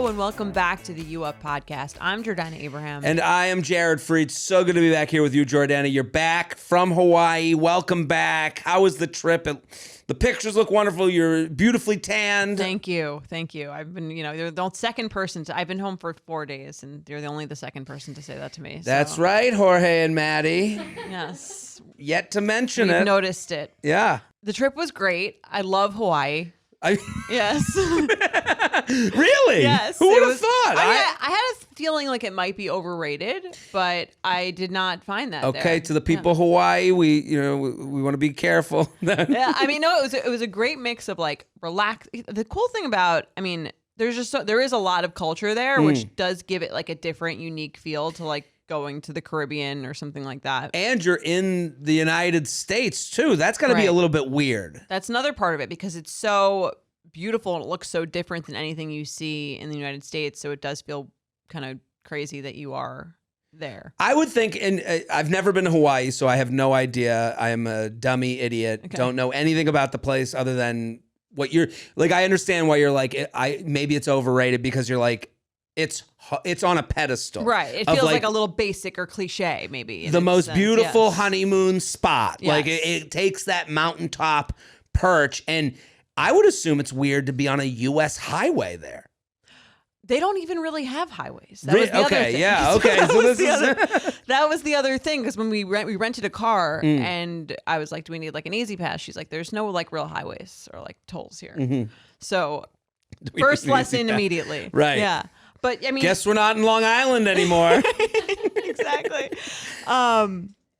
and welcome back to the U Up podcast. I'm Jordana Abraham. And I am Jared Freed. So good to be back here with you, Jordana. You're back from Hawaii. Welcome back. How was the trip? The pictures look wonderful. You're beautifully tanned. Thank you. I've been, you're the second person I've been home for 4 days, and you're only the second person to say that to me. That's right, Jorge and Maddie. Yes. Yet to mention We've it. noticed it. Yeah. The trip was great. I love Hawaii. Yes. Really? Yes. Who would have thought? I had a feeling like it might be overrated, but I did not find that. Okay, there. to the people of Hawaii, we want to be careful. Yeah, I mean, no, it was a great mix of like relax. The cool thing about, there is a lot of culture there, which does give it like a different, unique feel to like going to the Caribbean or something like that. And you're in the United States too. That's got to be a little bit weird. That's another part of it because it's so beautiful and it looks so different than anything you see in the United States. So it does feel kind of crazy that you are there. I would think, and I've never been to Hawaii, so I have no idea. I am a dummy idiot. Okay. Don't know anything about the place other than what you're like. I understand why you're like, maybe it's overrated because you're like, it's on a pedestal. Right. It feels like a little basic or cliche, maybe. The most beautiful honeymoon spot. Yes. Like it takes that mountaintop perch. And I would assume it's weird to be on a U.S. highway there. They don't even really have highways. That was the other thing. Yeah, okay. That was the other thing because when we rented a car and I was like, do we need like an easy pass? She's like, there's no like real highways or like tolls here. Mm-hmm. So first lesson immediately. Right. Yeah. But I mean, guess we're not in Long Island anymore. Exactly.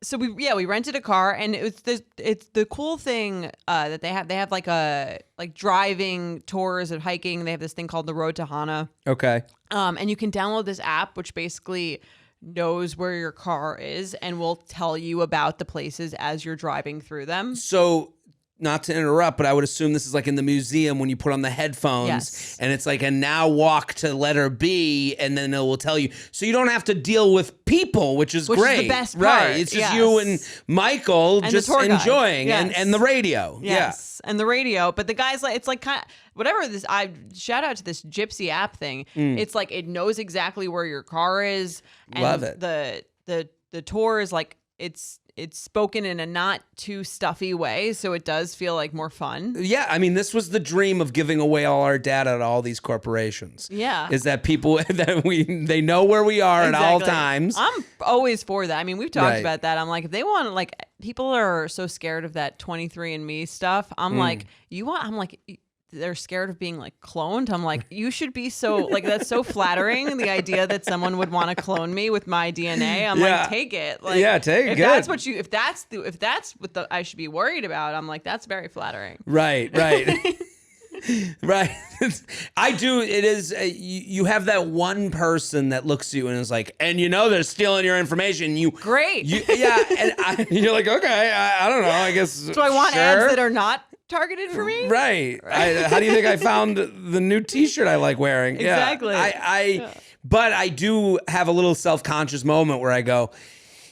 So we rented a car and it's the cool thing that they have like driving tours and hiking. They have this thing called the Road to Hana. Okay. And you can download this app which basically knows where your car is and will tell you about the places as you're driving through them. So, not to interrupt, but I would assume this is like in the museum when you put on the headphones and it's like, and now walk to letter B, and then it will tell you. So you don't have to deal with people, which is great. Is the best part. Right. It's just you and Michael and just enjoying and the radio. Yes. Yeah. And the radio. But the guy's like, it's like kind of, whatever this, I shout out to this Gypsy app thing. It's like, it knows exactly where your car is. And love it. The tour is like, it's spoken in a not too stuffy way, so it does feel like more fun. Yeah, I mean, this was the dream of giving away all our data to all these corporations. Yeah. Is that people they know where we are at all times. I'm always for that. I mean, we've talked about that. I'm like, if they want, like, people are so scared of that 23andMe stuff. I'm like, they're scared of being like cloned. I'm like, you should be so like, that's so flattering. The idea that someone would want to clone me with my DNA. I'm like, take it. Like, take it. If that's what I should be worried about. I'm like, that's very flattering. Right. Right. I do. It is. You have that one person that looks at you and is like, and they're stealing your information. Great. And you're like, okay, I don't know. I guess. So I want ads that are not targeted for me. Right. How do you think I found the new T-shirt I like wearing? Exactly. But I do have a little self-conscious moment where I go,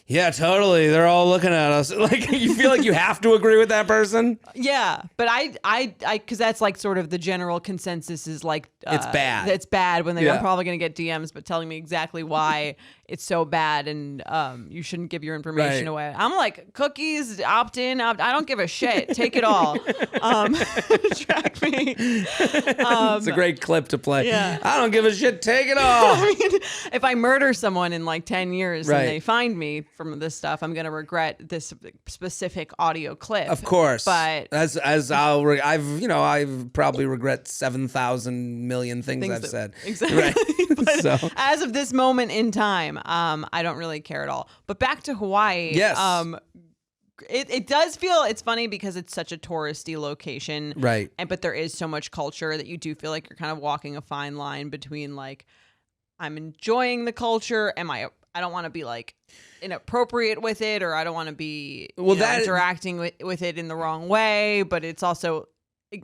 yeah, totally. They're all looking at us. Like, you feel like you have to agree with that person. Yeah, but I, because that's like sort of the general consensus is like it's bad. It's bad when they're probably going to get DMs, but telling me exactly why it's so bad and you shouldn't give your information away. I'm like, cookies, opt in, I don't give a shit. Take it all. Track me. It's a great clip to play. Yeah. I don't give a shit. Take it all. I mean, if I murder someone in like 10 years and they find me from this stuff, I'm gonna regret this specific audio clip. Of course, but as I've probably regret 7,000 million things I've said. Exactly. Right. But So as of this moment in time, I don't really care at all. But back to Hawaii. Yes. It does feel, it's funny because it's such a touristy location. Right. But there is so much culture that you do feel like you're kind of walking a fine line between like, I'm enjoying the culture. I don't want to be like inappropriate with it, or I don't want to be interacting with it in the wrong way. But it's also,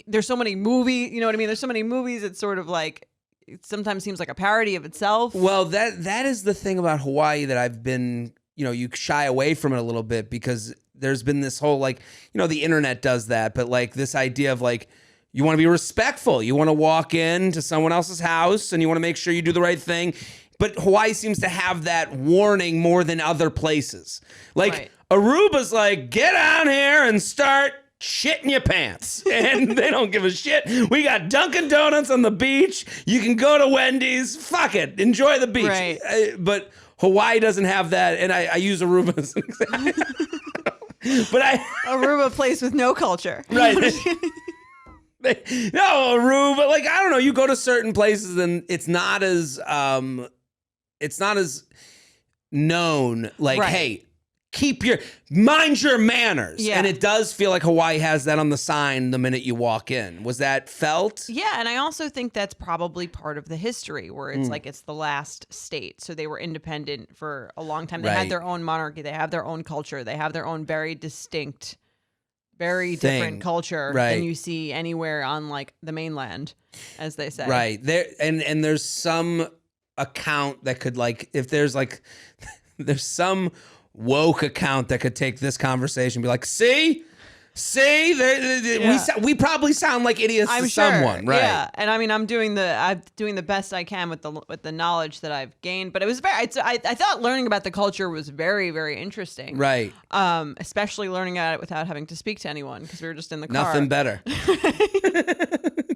there's so many movies, you know what I mean? There's so many movies. It's sort of like, it sometimes seems like a parody of itself. Well, that is the thing about Hawaii that I've been, you shy away from it a little bit because there's been this whole like, the internet does that, but like this idea of like, You want to be respectful. You want to walk into someone else's house and you want to make sure you do the right thing. But Hawaii seems to have that warning more than other places. Like Right. Aruba's like, get down here and start shitting your pants. And they don't give a shit. We got Dunkin' Donuts on the beach. You can go to Wendy's. Fuck it. Enjoy the beach. Right. But Hawaii doesn't have that. And I use Aruba as an example. But Aruba, a place with no culture. Right. No, Aruba. Like, I don't know. You go to certain places and it's not as known. Like, Right. hey, mind your manners. Yeah. And it does feel like Hawaii has that on the sign the minute you walk in. Was that felt? Yeah, and I also think that's probably part of the history where it's like it's the last state. So they were independent for a long time. They Right. had their own monarchy. They have their own culture. They have their own very distinct, very Thing. different culture Right. than you see anywhere on like the mainland, as they say. Right. There and there's some account that could like if there's like there's some woke account that could take this conversation and be like, see, Yeah. we probably sound like idiots I'm to sure. someone, right? Yeah, and I mean, I'm doing the best I can with the knowledge that I've gained. But it was I thought learning about the culture was very, very interesting. Right. Especially learning about it without having to speak to anyone because we were just in the car. Nothing better.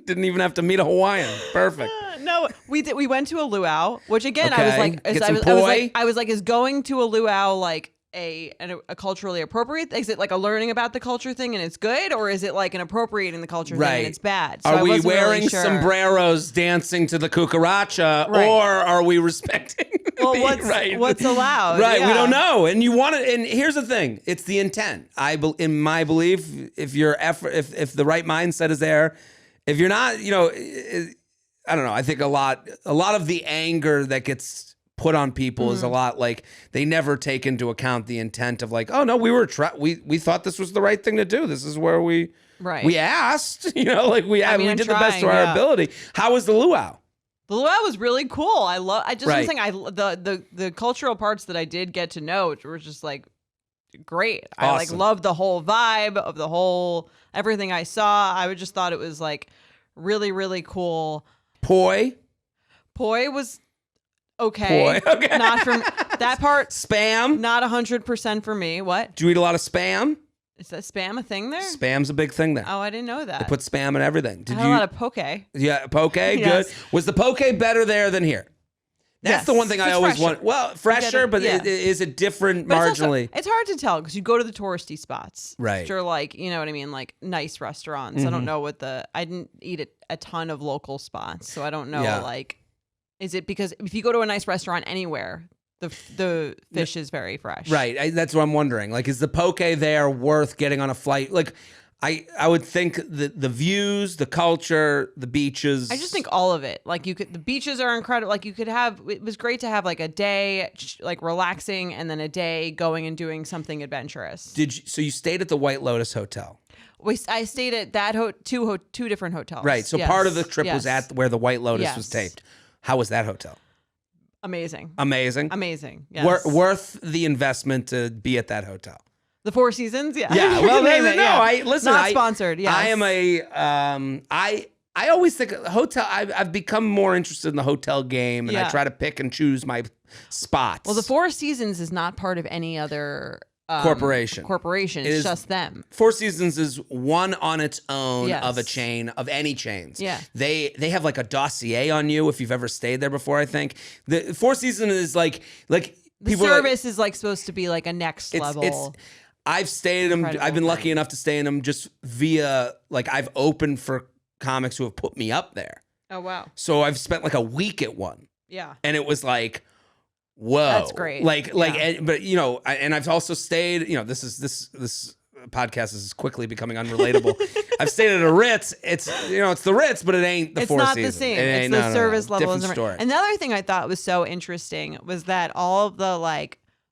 Didn't even have to meet a Hawaiian. Perfect. No, we did. We went to a luau, which again, I Okay. was like, Get some poi. I was like, is going to a luau like a culturally appropriate? Is it like a learning about the culture thing and it's good, or is it like an appropriating the culture thing Right. and it's bad? So Are I we wasn't really wearing sure. sombreros dancing to the cucaracha, Right. or are we respecting? Well, right. what's allowed? Right, we Yeah. don't know, and you want to. And here's the thing: it's the intent. In my belief, if your effort, if the right mindset is there, if you're not, I don't know. I think a lot of the anger that gets put on people is a lot like they never take into account the intent of like, oh no, we thought this was the right thing to do. This is where we asked, like we I mean, we I'm did the best to trying, our yeah. ability. How was the luau? The luau was really cool. I just Right. think the cultural parts that I did get to know were just like great. I like Awesome. loved the whole vibe of the whole everything I saw. I would just thought it was like really, really cool. Poi, Was okay. Poi, okay. Not from that part. spam. Not 100% for me. What Do you eat a lot of spam? is that spam a thing there? Spam's a big thing there. Oh, I didn't know that. They put spam in everything. I Did had you? a lot of poke. Yeah, poke. Yes. Good. Was the poke better there than here? That's Yes. the one thing I It's always fresher. want. Well, fresher, but yeah. is it different But it's also- marginally? it's hard to tell because you go to the touristy spots, Right. Which are like, you know what I mean, like nice restaurants. I don't know what I didn't eat a ton of local spots, so I don't know. Yeah. Like, is it because if you go to a nice restaurant anywhere, the fish is very fresh, Right. That's what I'm wondering. Like, is the poke there worth getting on a flight? Like, I would think the views, the culture, the beaches. I just think all of it. Like the beaches are incredible. Like it was great to have like a day like relaxing and then a day going and doing something adventurous. So you stayed at the White Lotus Hotel. I stayed at that two different hotels. Right. So Yes. part of the trip was Yes. at where the White Lotus was Yes. taped. How was that hotel? Amazing. Amazing. Yes. Worth the investment to be at that hotel. The Four Seasons. Yeah. Yeah. Well, Name it, yeah. I listen. Not sponsored. Yes. I am I always think hotel. I've become more interested in the hotel game, and I Yeah. try to pick and choose my spots. Well, the Four Seasons is not part of any other Corporation. It's is- just them. Four Seasons is one on its own Yes. of a chain of any chains. Yeah. They have like a dossier on you if you've ever stayed there before. I think the Four Seasons is like The people are like- service is like supposed to be like a next level. I've stayed in them. Incredible I've been lucky thing. enough to stay in them just via like I've opened for comics who have put me up there. Oh wow. So I've spent like a week at one, Yeah. and it was like, whoa, That's great. Yeah. but and I've also stayed. This podcast is quickly becoming unrelatable. I've stayed at a Ritz. It's the Ritz, but it ain't the It's Four not Seasons. the same. It It's ain't- the no, no, service no. level. Different story. And the other thing I thought was so interesting was that all of the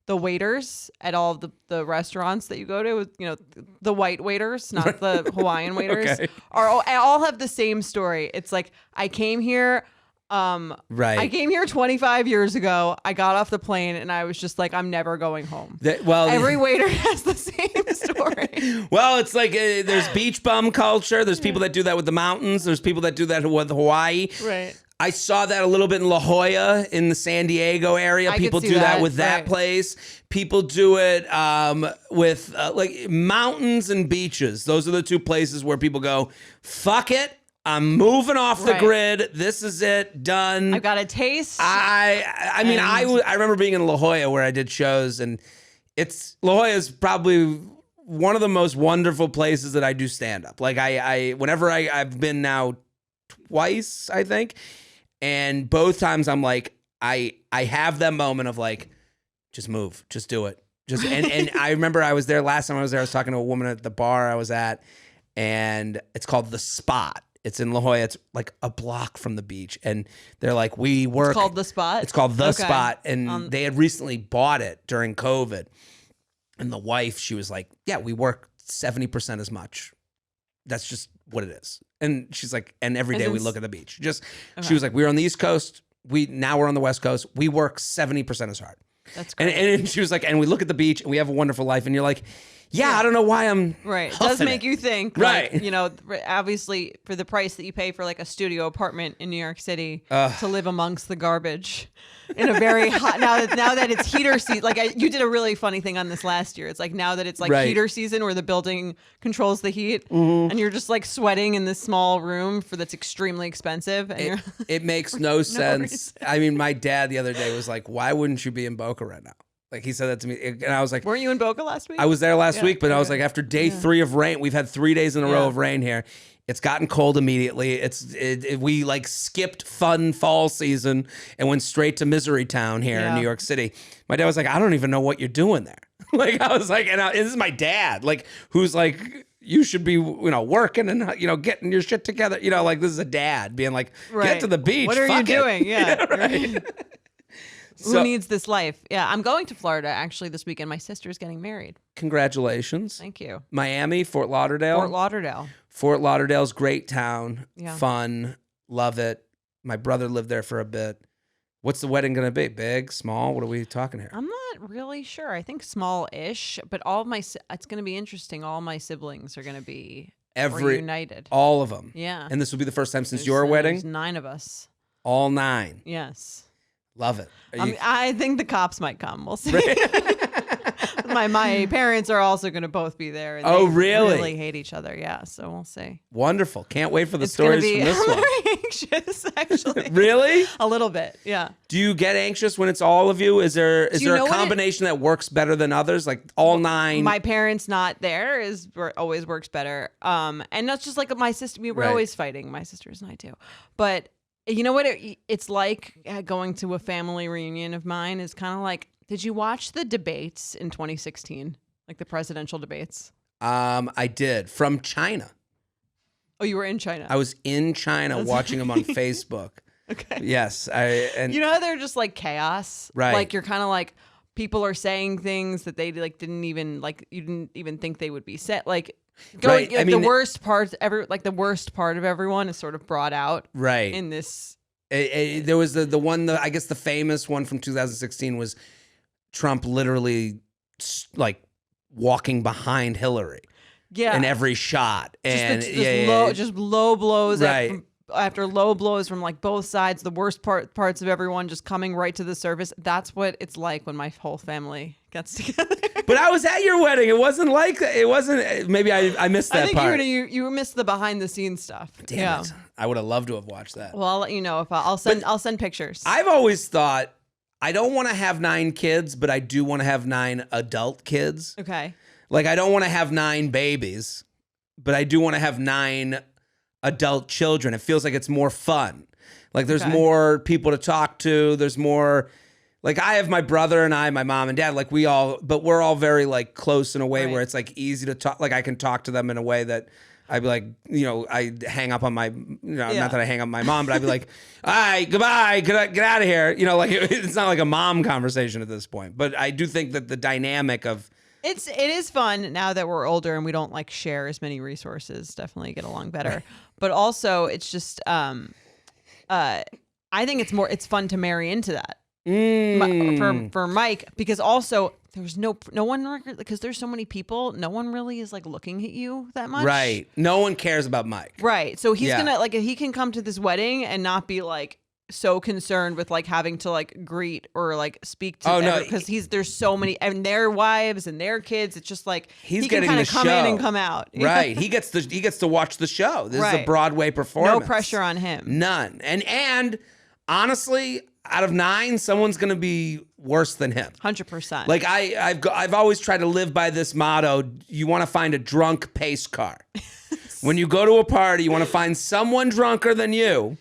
the waiters at all of the restaurants that you go to, the white waiters, not the Hawaiian waiters, Okay. all have the same story. It's like, I came here, Right. I came here 25 years ago. I got off the plane and I was just like, I'm never going home. Every waiter has the same story. Well, it's like there's beach bum culture. There's people that do that with the mountains. There's people that do that with Hawaii. Right. I saw that a little bit in La Jolla in the San Diego area. People do that with that place. People do it with like mountains and beaches. Those are the two places where people go, fuck it. I'm moving off the grid. This is it. Done. I've got a taste. I mean, I remember being in La Jolla where I did shows, and La Jolla is probably one of the most wonderful places that I do stand up. Like whenever I've been now twice, I think, and both times I'm like, I have that moment of like, just move, just do it. And I remember I was there last time I was there, I was talking to a woman at the bar I was at, and it's called The Spot. It's in La Jolla. It's like a block from the beach. And they're like, we work. It's called The Spot? It's called The Spot. And they had recently bought it during COVID. And the wife, she was like, yeah, we work 70% as much. That's just what it is. And she's like, and every day we look at the beach. She was like, we were on the East Coast. Now we're on the West Coast. We work 70% as hard. That's great. And she was like, and we look at the beach and we have a wonderful life. And you're like, yeah, I don't know why I'm right. It does make you think, right? Like, you know, obviously for the price that you pay for like a studio apartment in New York City to live amongst the garbage in a very hot. Now that it's heater season, like you did a really funny thing on this last year. It's like now that it's like heater season where the building controls the heat, and you're just like sweating in this small room that's extremely expensive. And it makes no sense. I mean, my dad the other day was like, "Why wouldn't you be in Boca right now?" Like he said that to me, and I was like, "Weren't you in Boca last week?" I was there last week, but I was like, after day 3 of rain, we've had 3 days in a row of rain here. It's gotten cold immediately. We like skipped fun fall season and went straight to Misery Town here in New York City. My dad was like, I don't even know what you're doing there. Like I was like, this is my dad, like who's like, you should be, working and getting your shit together. Like this is a dad being like, get to the beach. What are you doing? Yeah, right. Who needs this life? Yeah, I'm going to Florida actually this weekend. My sister's getting married. Congratulations. Thank you. Miami, Fort Lauderdale. Fort Lauderdale's great town. Yeah. Fun. Love it. My brother lived there for a bit. What's the wedding going to be? Big, small? What are we talking here? I'm not really sure. I think small-ish, but it's going to be interesting. All my siblings are going to be reunited. All of them. Yeah. And this will be the first time since your wedding? There's 9 of us. All 9. Yes. Love it. I think the cops might come. We'll see. My parents are also going to both be there. And they really hate each other. Yeah, so we'll see. Wonderful. Can't wait for the stories from this one. I'm very anxious, actually. Really? A little bit, yeah. Do you get anxious when it's all of you? Is there a combination that works better than others? Like all 9? My parents not there always works better. And that's just like my sister. We're always fighting. My sisters and I too. But you know what it's like going to a family reunion of mine is kind of like, did you watch the debates in 2016? Like the presidential debates? I did. From China. Oh, you were in China? I was in China watching them on Facebook. Okay. Yes. And you know how they're just like chaos? Right. Like you're kind of like, people are saying things that they like you didn't even think they would be said. Like, the worst part of everyone is sort of brought out in this. There was the one, I guess the famous one from 2016 was Trump literally like walking behind Hillary in every shot. Just low blows after low blows from like both sides, the worst parts of everyone just coming right to the surface. That's what it's like when my whole family gets together. But I was at your wedding. It wasn't like that. It wasn't. Maybe I missed that part. I think you missed the behind the scenes stuff. Damn it! I would have loved to have watched that. Well, I'll let you know if I'll send pictures. I've always thought I don't want to have 9 kids, but I do want to have 9 adult kids. Okay. Like I don't want to have 9 babies, but I do want to have 9 adult children. It feels like it's more fun. Like there's more people to talk to. There's more. Like I have my brother and my mom and dad, like we're all very like close in a way where it's like easy to talk. Like I can talk to them in a way that I'd be like, I hang up on my, not that I hang up on my mom, but I'd be like, all right, goodbye, get out of here. Like it's not like a mom conversation at this point. But I do think that the dynamic of it is fun now that we're older and we don't like share as many resources. Definitely get along better. But also it's just, I think it's fun to marry into that Mm. for Mike, because also there's no one, because there's so many people, no one really is like looking at you that much. Right. No one cares about Mike. Right. So he's Yeah. gonna like, he can come to this wedding and not be like so concerned with like having to like greet or like speak to because there's so many, and their wives and their kids. It's just like He's he can getting kind the of come show. in and come out. Right. He gets to watch the show. This is a Right. Broadway performance. No pressure on him. None. And honestly, out of 9, someone's going to be worse than him. 100%. Like I've always tried to live by this motto. You want to find a drunk pace car. When you go to a party, you want to find someone drunker than you.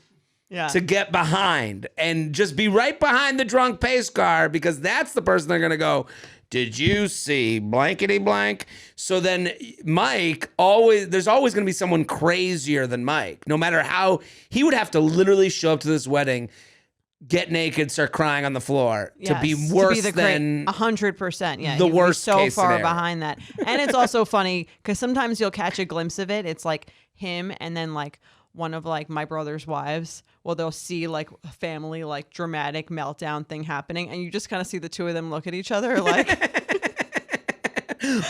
Yeah. To get behind and just be right behind the drunk pace car, because that's the person they're going to go, did you see blankety blank? So then Mike, there's always going to be someone crazier than Mike. No matter how, he would have to literally show up to this wedding, get naked, start crying on the floor to be worse than 100%. Yeah, the you'd be worst so case far scenario. behind that. And it's also funny because sometimes you'll catch a glimpse of it. It's like him and then like one of like my brother's wives. Well, they'll see like a family like dramatic meltdown thing happening, and you just kind of see the two of them look at each other like,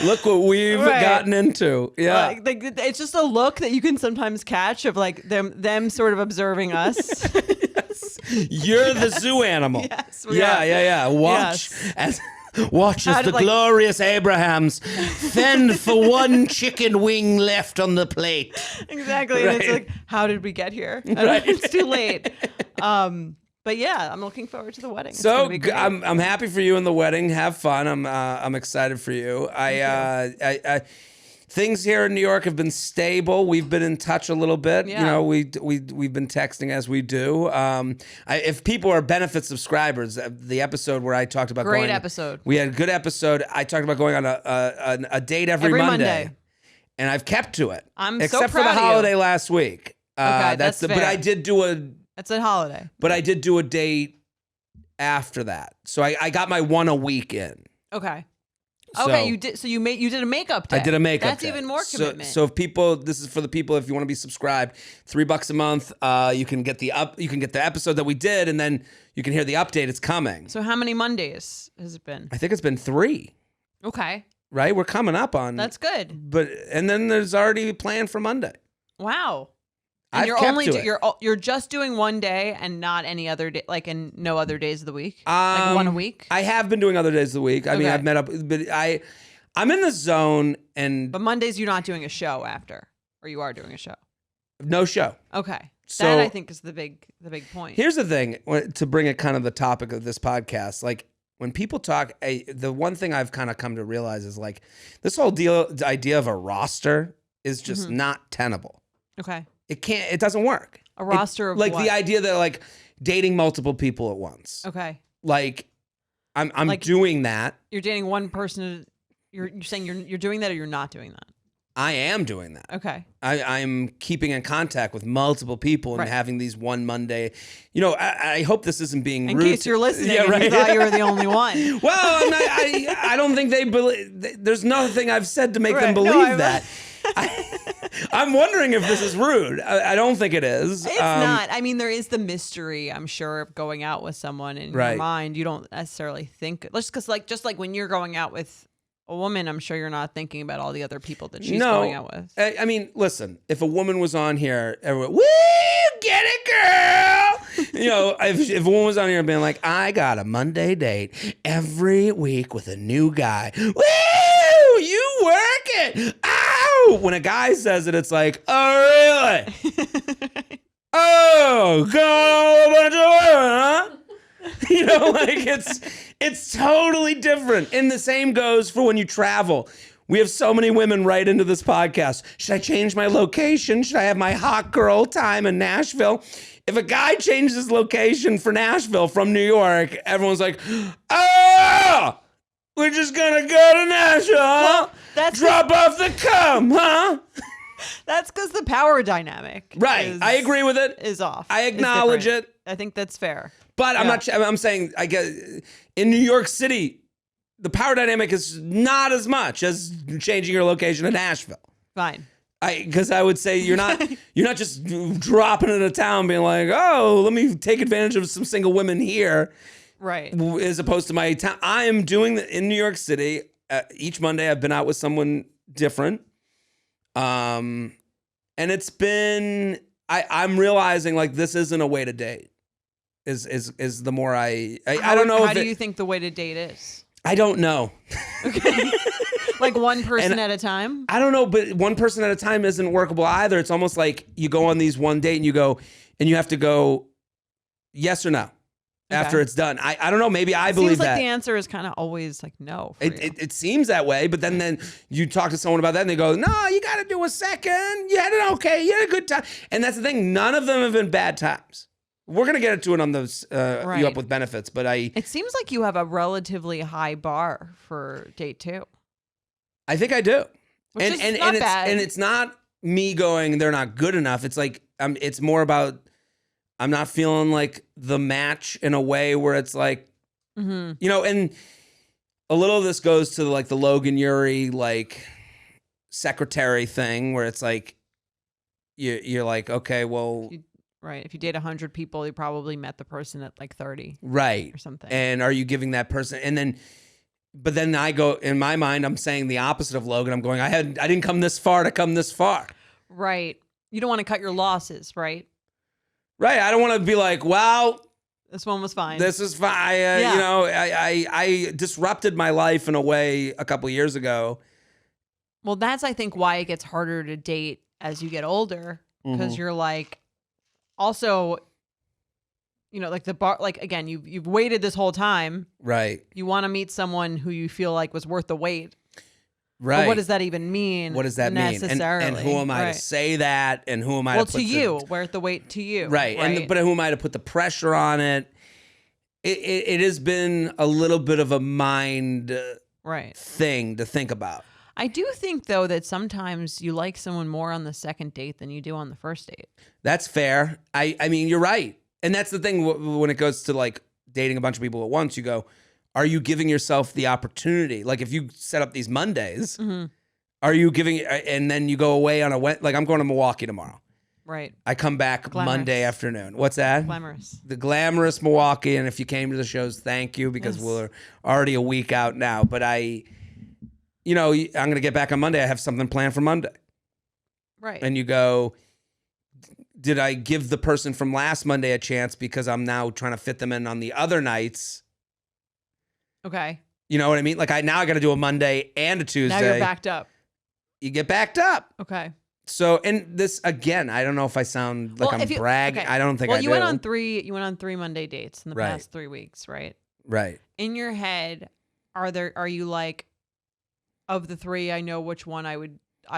look what we've gotten into. Yeah. like, it's just a look that you can sometimes catch of like them sort of observing us. You're the zoo animal. Yes, we are. Yeah. Watch as the like- glorious Abrahams fend for one chicken wing left on the plate. Exactly. And it's Right. like, how did we get here? It's too late. But yeah, I'm looking forward to the wedding. It's So gonna be great. I'm happy for you in the wedding. Have fun. I'm excited for you. I things here in New York have been stable. We've been in touch a little bit. Yeah. You know, we've been texting as we do. If people are benefit subscribers, the episode where I talked about Great episode. We had a good episode. I talked about going on a date every Monday. And I've kept to it. I'm so except for proud the of you. holiday last week. Okay, that's but fair. I did do It's a holiday. I did a date after that. So I got my one a week in. Okay. So Okay, you did. So you did a makeup day. I did a makeup That's day. even more commitment. So if people, this is for the people, if you want to be subscribed, $3 a month, you can get the episode that we did, and then you can hear the update. It's coming. So how many Mondays has it been? I think it's been 3. Okay, Right? We're coming up on. that's good. But and then there's already a plan for Monday. Wow. And I've you're kept only to it. you're just doing one day and not any other day, like in no other days of the week, like one a week. I have been doing other days of the week. I mean, Okay. I've met up, but I'm in the zone, and But Mondays you're not doing a show after, or you are doing a show. no show. Okay, So- that I think is the big point. Here's the thing, to bring it kind of the topic of this podcast, like when people talk, the one thing I've kind of come to realize is like this whole the idea of a roster is just not tenable. Okay, It doesn't work. a roster of like what? the idea that like dating multiple people at once. Okay, Like I'm Like- doing that. you're dating one person. You're saying you're doing that, or you're not doing that. I am doing that. Okay. I'm keeping in contact with multiple people and Right. having these one Monday. You know, I hope this isn't being In rude. case you're listening, Yeah, and right. you thought you were the only one. Well, I don't think they believe. There's nothing I've said to make them Right. No, believe I'm- that. I'm wondering if this is rude. I don't think it is. It's not. I mean, there is the mystery, I'm sure, of going out with someone in Right. your mind. You don't necessarily think, just like when you're going out with a woman, I'm sure you're not thinking about all the other people that she's going out with. I mean, listen, if a woman was on here, everyone, woo, get it, girl. You know, if a woman was on here being like, I got a Monday date every week with a new guy. Woo, you work it. Ow. When a guy says it, it's like, oh, really? Oh, got a bunch of women, huh? You know, like it's totally different. And the same goes for when you travel. We have so many women write into this podcast. Should I change my location? Should I have my hot girl time in Nashville? If a guy changes his location for Nashville from New York, everyone's like, oh, we're just gonna go to Nashville, huh? that's Drop off the cum, huh? That's because the power dynamic, Right. I agree with it. is off. I is acknowledge different. it. I think that's fair. But I'm Yeah. not. I'm saying I guess in New York City, the power dynamic is not as much as changing your location in Nashville. Fine. Because I would say you're not just dropping into town being like, oh, let me take advantage of some single women here. Right. As opposed to my town. I am doing in New York City. Each Monday I've been out with someone different. And it's been, I'm realizing like this isn't a way to date. Is the more I don't know. How do you think the way to date is? I don't know. Okay. Like one person at a time? I don't know, but one person at a time isn't workable either. It's almost like you go on these one date and you have to go yes or no after it's done. I don't know. Maybe I believe seems like that. The answer is kind of always like no. It seems that way, but then you talk to someone about that and they go, no, you got to do a second. You had it okay. You had a good time. And that's the thing. None of them have been bad times. We're going to get into it on those You Up With Benefits, but it seems like you have a relatively high bar for date 2. I think I do. Which is not bad. And it's not me going, they're not good enough. It's like, it's more about, I'm not feeling like the match in a way where it's like, you know, and a little of this goes to like the Logan Ury, like secretary thing where it's like, you're like, okay, well. Right. If you date 100 people, you probably met the person at like 30. Right. Or something. And are you giving that person, but then I go, in my mind, I'm saying the opposite of Logan. I'm going, I didn't come this far to come this far. Right. You don't want to cut your losses, right? Right. I don't want to be like, well, this one was fine. This is fine. You know, I disrupted my life in a way a couple of years ago. Well, that's, I think, why it gets harder to date as you get older. Because you're like, also, you know, like the bar, like again, you've waited this whole time. Right. You want to meet someone who you feel like was worth the wait. Right. But what does that even mean? What does that mean? And who am I to say that? And who am I to put worth the wait to you. Right. But who am I to put the pressure on it? It has been a little bit of a mind thing to think about. I do think, though, that sometimes you like someone more on the second date than you do on the first date. That's fair. I mean, you're right. And that's the thing when it goes to like dating a bunch of people at once, you go, are you giving yourself the opportunity? Like if you set up these Mondays, are you giving, and then you go away on like I'm going to Milwaukee tomorrow. Right. I come back Monday afternoon. What's that? Glamorous. The glamorous Milwaukee. And if you came to the shows, thank you, because we're already a week out now. But you know, I'm going to get back on Monday. I have something planned for Monday. Right. And you go, did I give the person from last Monday a chance because I'm now trying to fit them in on the other nights? Okay. You know what I mean? Like I got to do a Monday and a Tuesday. Now you're backed up. You get backed up. Okay. So, and this again, I don't know if I sound like I'm bragging. Okay. I don't think I do. You went on 3 Monday dates in the past 3 weeks, right? Right. In your head, are you like, of the 3, I know which one I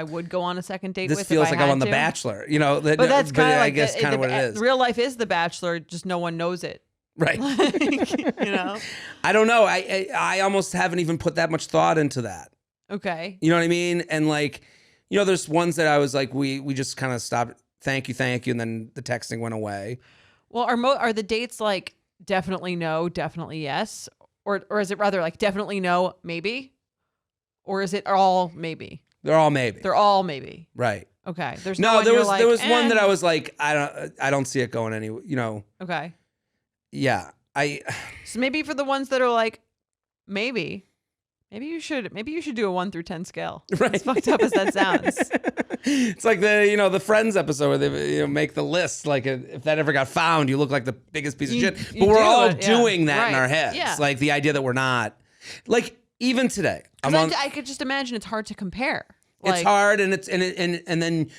would go on a second date with. This feels like I'm on The Bachelor, you know. But that's kind of, I guess, kind of what it is. Real life is The Bachelor, just no one knows it. Right. You know. I don't know. I almost haven't even put that much thought into that. Okay. You know what I mean? And like, you know, there's ones that I was like, we just kind of stopped. Thank you, and then the texting went away. Well, are the dates like definitely no, definitely yes, or is it rather like definitely no, maybe? Or is it all maybe? They're all maybe. They're all maybe. Right. Okay. There's no. There was one that I was like, I don't see it going anywhere. You know. Okay. Yeah. So maybe for the ones that are like, maybe you should do a 1 through 10 scale. Right. As fucked up as that sounds. It's like the Friends episode where they make the list. Like if that ever got found, you look like the biggest piece of shit. But we're all doing that in our heads. Yeah. Like the idea that we're not. Like even today. I could just imagine it's hard to compare. It's hard, and then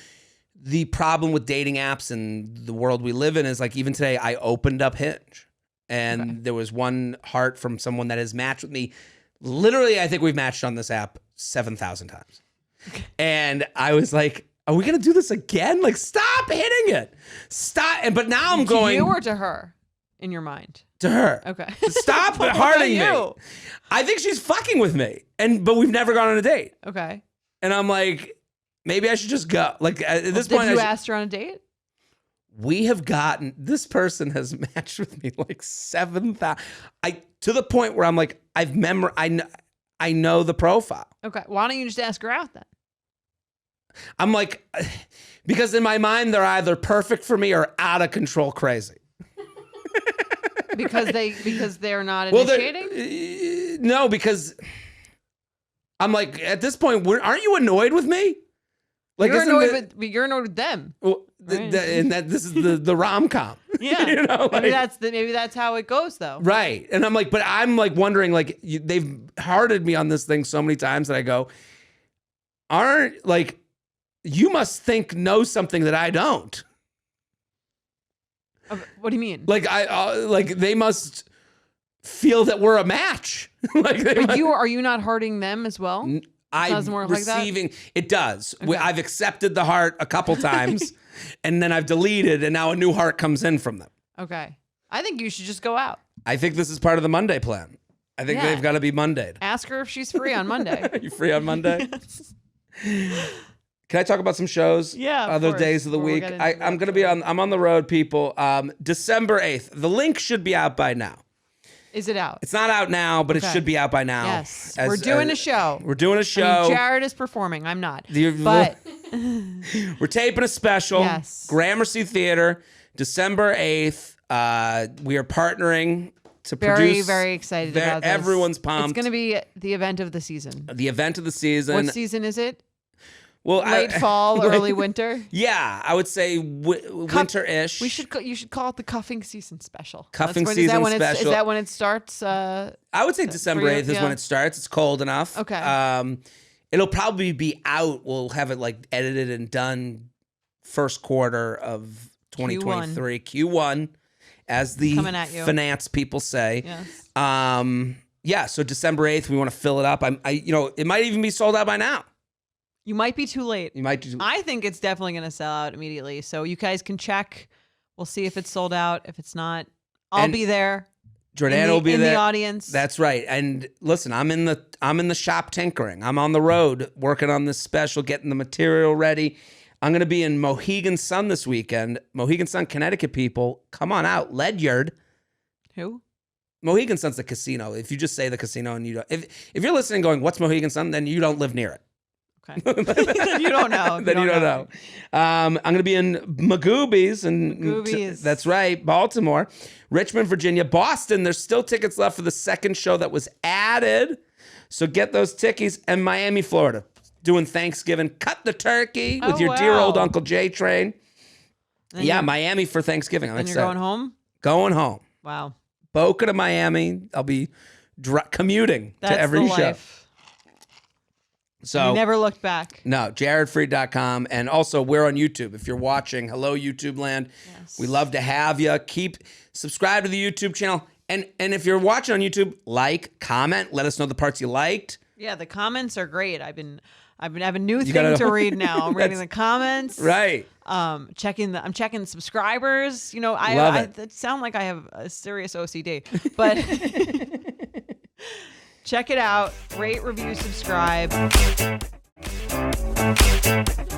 the problem with dating apps and the world we live in is like even today I opened up Hinge, and there was one heart from someone that has matched with me. Literally, I think we've matched on this app 7,000 times, and I was like, "Are we gonna do this again? Like, stop hitting it, stop!" But now I'm going to you or to her in your mind. To her. Okay. Stop hearting me. I think she's fucking with me. But we've never gone on a date. Okay. And I'm like, maybe I should just go. Like at this point, did you ask her on a date? This person has matched with me like 7,000. To the point where I'm like, I know the profile. Okay. Why don't you just ask her out then? I'm like, because in my mind, they're either perfect for me or out of control crazy. because they're not initiating? No, because I'm like, at this point, aren't you annoyed with me? Like, you're annoyed with them. Well, right? And that this is the rom-com. Yeah. You know, like, maybe that's how it goes, though. Right. And I'm like, but I'm like wondering, like, they've hearted me on this thing so many times that I go, you must know something that I don't. What do you mean? Like they must feel that we're a match. Are you not hearting them as well? I'm receiving like that? It does. Okay. I've accepted the heart a couple times and then I've deleted and now a new heart comes in from them. Okay. I think you should just go out. I think this is part of the Monday plan. I think they've got to be Mondayed. Ask her if she's free on Monday. You free on Monday? Yes. Can I talk about some shows? Yeah. Other days of the week. I'm going to be I'm on the road, people. December 8th. The link should be out by now. Is it out? It's not out now, but it should be out by now. Yes. We're doing a show. We're doing a show. I mean, Jared is performing. I'm not. But we're taping a special. Yes. Gramercy Theater, December 8th. We are partnering to produce. Very, very excited about this. Everyone's pumped. It's going to be the event of the season. The event of the season. What season is it? Well, late fall, early winter. Yeah, I would say winter-ish. You should call it the cuffing season special. Cuffing season special. Is that when it starts? I would say December 8th is when it starts. It's cold enough. Okay. It'll probably be out. We'll have it like edited and done first quarter of 2023. Q1 as the finance people say. Yes. Yeah. So December 8th, we want to fill it up. It might even be sold out by now. You might be too late. I think it's definitely going to sell out immediately. So you guys can check. We'll see if it's sold out. If it's not, I'll be there. Jordana will be in there. The audience. That's right. And listen, I'm in the shop tinkering. I'm on the road working on this special, getting the material ready. I'm going to be in Mohegan Sun this weekend. Mohegan Sun, Connecticut people, come on out. Ledyard. Who? Mohegan Sun's the casino. If you just say the casino and you don't, if you're listening going, what's Mohegan Sun? Then you don't live near it. Okay. Then you don't know. Then you don't know. I'm going to be in Magoobies. That's right. Baltimore, Richmond, Virginia, Boston. There's still tickets left for the second show that was added. So get those tickies. And Miami, Florida, doing Thanksgiving. Cut the turkey with your dear old Uncle J Train. Miami for Thanksgiving. And you're going home? Going home. Wow. Boca to Miami. I'll be commuting to every show. So you never looked back. No, jaredfreed.com. And also, we're on YouTube. If you're watching, hello, YouTube land. Yes. We love to have you. Subscribe to the YouTube channel. And if you're watching on YouTube, comment, let us know the parts you liked. Yeah, the comments are great. I have a new thing to read now. I'm reading the comments. Right. I'm checking subscribers. It sound like I have a serious OCD, but check it out. Rate, review, subscribe.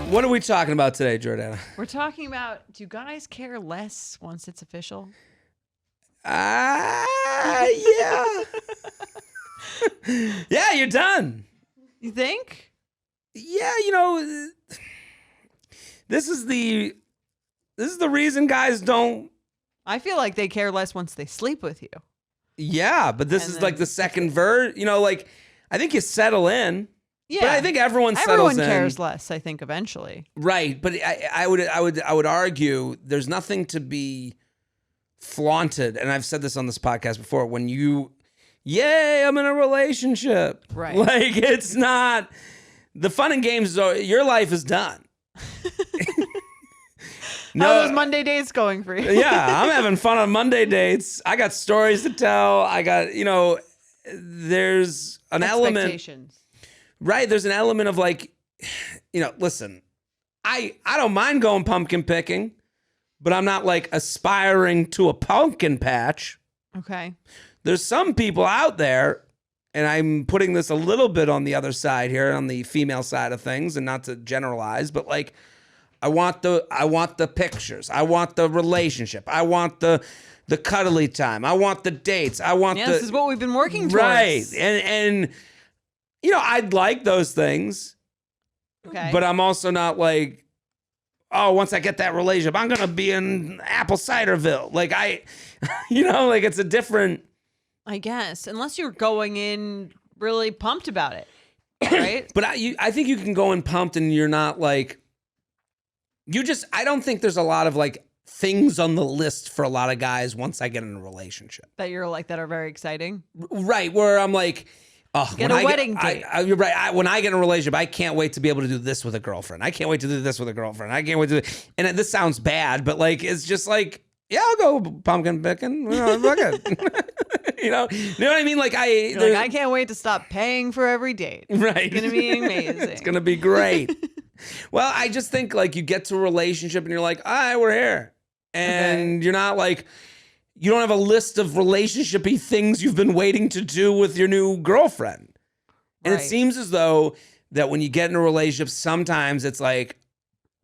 What are we talking about today, Jordana? We're talking about, do guys care less once it's official? Yeah. Yeah, you're done. You think? Yeah, this is the reason guys don't. I feel like they care less once they sleep with you. Yeah, but this is like the second version. I think you settle in. Yeah, but I think everyone settles in. Everyone cares less, I think, eventually. Right, but I would argue there's nothing to be flaunted, and I've said this on this podcast before. When yay, I'm in a relationship. Right. Like, it's not the fun and games. Your life is done. How are those Monday dates going for you? Yeah, I'm having fun on Monday dates. I got stories to tell. I got, there's an element. Right, there's an element of like, listen, I don't mind going pumpkin picking, but I'm not like aspiring to a pumpkin patch. Okay. There's some people out there, and I'm putting this a little bit on the other side here, on the female side of things, and not to generalize, but like, I want the pictures. I want the relationship. I want the cuddly time. I want the dates. This is what we've been working towards. Right. And I'd like those things. Okay. But I'm also not like, oh, once I get that relationship, I'm going to be in Apple Ciderville. Like like it's a different. I guess, unless you're going in really pumped about it, right? But I think you can go in pumped and you're not like, I don't think there's a lot of like things on the list for a lot of guys once I get in a relationship. That you're like, that are very exciting. Right. Where I'm like, oh, Get a wedding date. You're right. When I get in a relationship, I can't wait to be able to do this with a girlfriend. I can't wait to do this with a girlfriend. I can't wait to do, and this sounds bad, but like, it's just like, yeah, I'll go pumpkin picking. Fuck it. You know what I mean? Like I can't wait to stop paying for every date. Right. It's going to be amazing. It's going to be great. Well, I just think like you get to a relationship and you're like, all right, we're here. And you're not like, you don't have a list of relationship-y things you've been waiting to do with your new girlfriend. And it seems as though that when you get in a relationship, sometimes it's like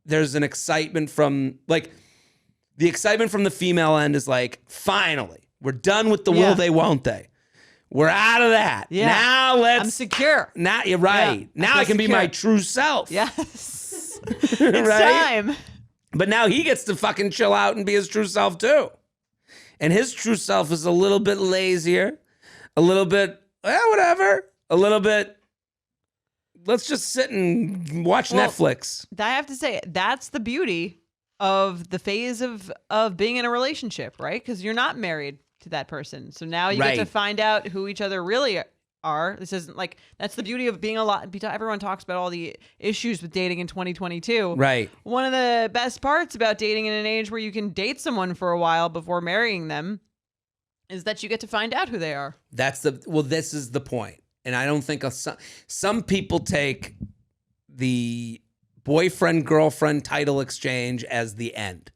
there's an excitement from like the excitement from the female end is like, finally, we're done with the will they, won't they. We're out of that. Yeah. Now I'm secure. Now you're right. Yeah, now I can be my true self. Yes. It's time. But now he gets to fucking chill out and be his true self too. And his true self is a little bit lazier, a little bit, whatever, a little bit, let's just sit and watch Netflix. I have to say, that's the beauty of the phase of being in a relationship, right? Because you're not married to that person. So now you get to find out who each other really are. This isn't like, that's the beauty of being everyone talks about all the issues with dating in 2022. Right. One of the best parts about dating in an age where you can date someone for a while before marrying them is that you get to find out who they are. This is the point. And I don't think some people take the boyfriend-girlfriend title exchange as the end.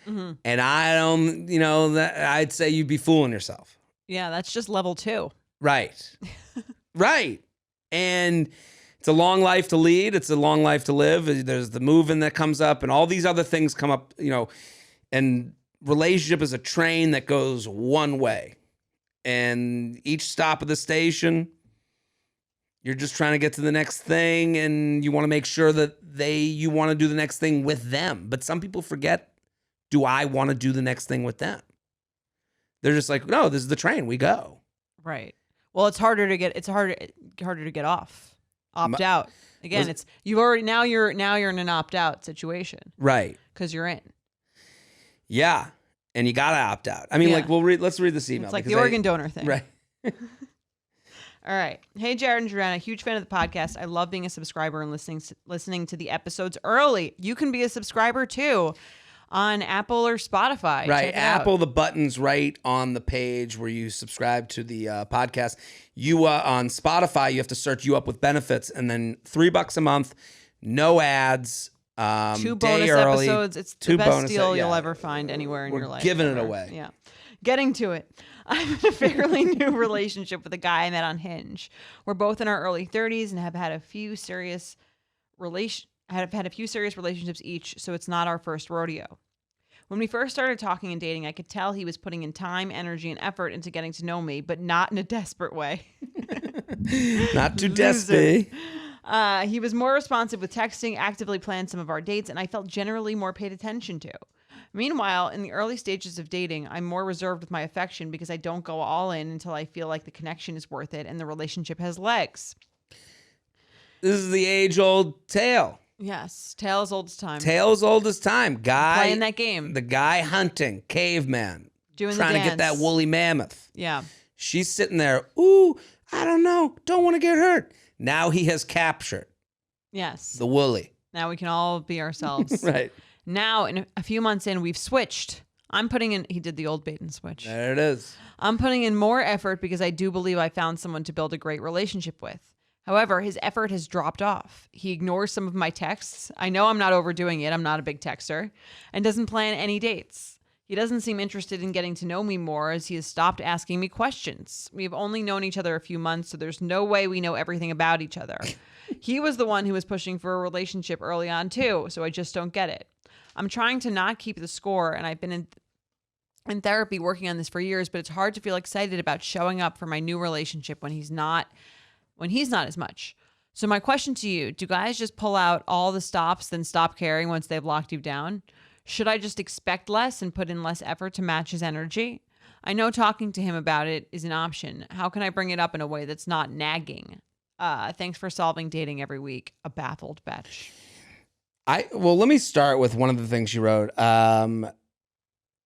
Mm-hmm. And I don't, I'd say you'd be fooling yourself. Yeah, that's just level 2. Right. Right. And it's a long life to lead. It's a long life to live. There's the moving that comes up and all these other things come up, and relationship is a train that goes one way. And each stop of the station, you're just trying to get to the next thing and you want to make sure that you want to do the next thing with them. But some people forget, do I want to do the next thing with them? They're just like, no, this is the train. We go. Right. Well, it's harder to get off. Opt out. Again, you're in an opt out situation. Right. Because you're in. Yeah. And you got to opt out. I mean, let's read this email. It's like the organ donor thing. Right. All right. Hey, Jared and Joanna, huge fan of the podcast. I love being a subscriber and listening to the episodes early. You can be a subscriber too on Apple or Spotify. Right. Apple, the button's right on the page where you subscribe to the podcast. You on Spotify, you have to search You Up With Benefits, and then $3 a month, no ads. 2 bonus episodes. It's the best deal you'll ever find anywhere in your life. We're giving it away. Yeah. Getting to it. I'm in a fairly new relationship with a guy I met on Hinge. We're both in our early 30s and have had a few serious relationships each, so it's not our first rodeo. When we first started talking and dating, I could tell he was putting in time, energy, and effort into getting to know me, but not in a desperate way. Not too desperate. He was more responsive with texting, actively planned some of our dates, and I felt generally more paid attention to. Meanwhile, in the early stages of dating, I'm more reserved with my affection because I don't go all in until I feel like the connection is worth it and the relationship has legs. This is the age-old tale. Yes, tale as old as time. Tale as old as time. Guy playing that game. The guy hunting, caveman, doing trying to get that woolly mammoth. Yeah. She's sitting there. Ooh, I don't know. Don't want to get hurt. Now he has captured. Yes. The woolly. Now we can all be ourselves. Right. Now, in a few months in, we've switched. He did the old bait and switch. There it is. I'm putting in more effort because I do believe I found someone to build a great relationship with. However, his effort has dropped off. He ignores some of my texts. I know I'm not overdoing it. I'm not a big texter. And doesn't plan any dates. He doesn't seem interested in getting to know me more as he has stopped asking me questions. We've only known each other a few months, so there's no way we know everything about each other. He was the one who was pushing for a relationship early on too, so I just don't get it. I'm trying to not keep the score, and I've been in therapy working on this for years, but it's hard to feel excited about showing up for my new relationship when he's not as much. So my question to you, do guys just pull out all the stops, then stop caring once they've locked you down? Should I just expect less and put in less effort to match his energy? I know talking to him about it is an option. How can I bring it up in a way that's not nagging? Thanks for solving dating every week. A baffled betch. Well, let me start with one of the things she wrote.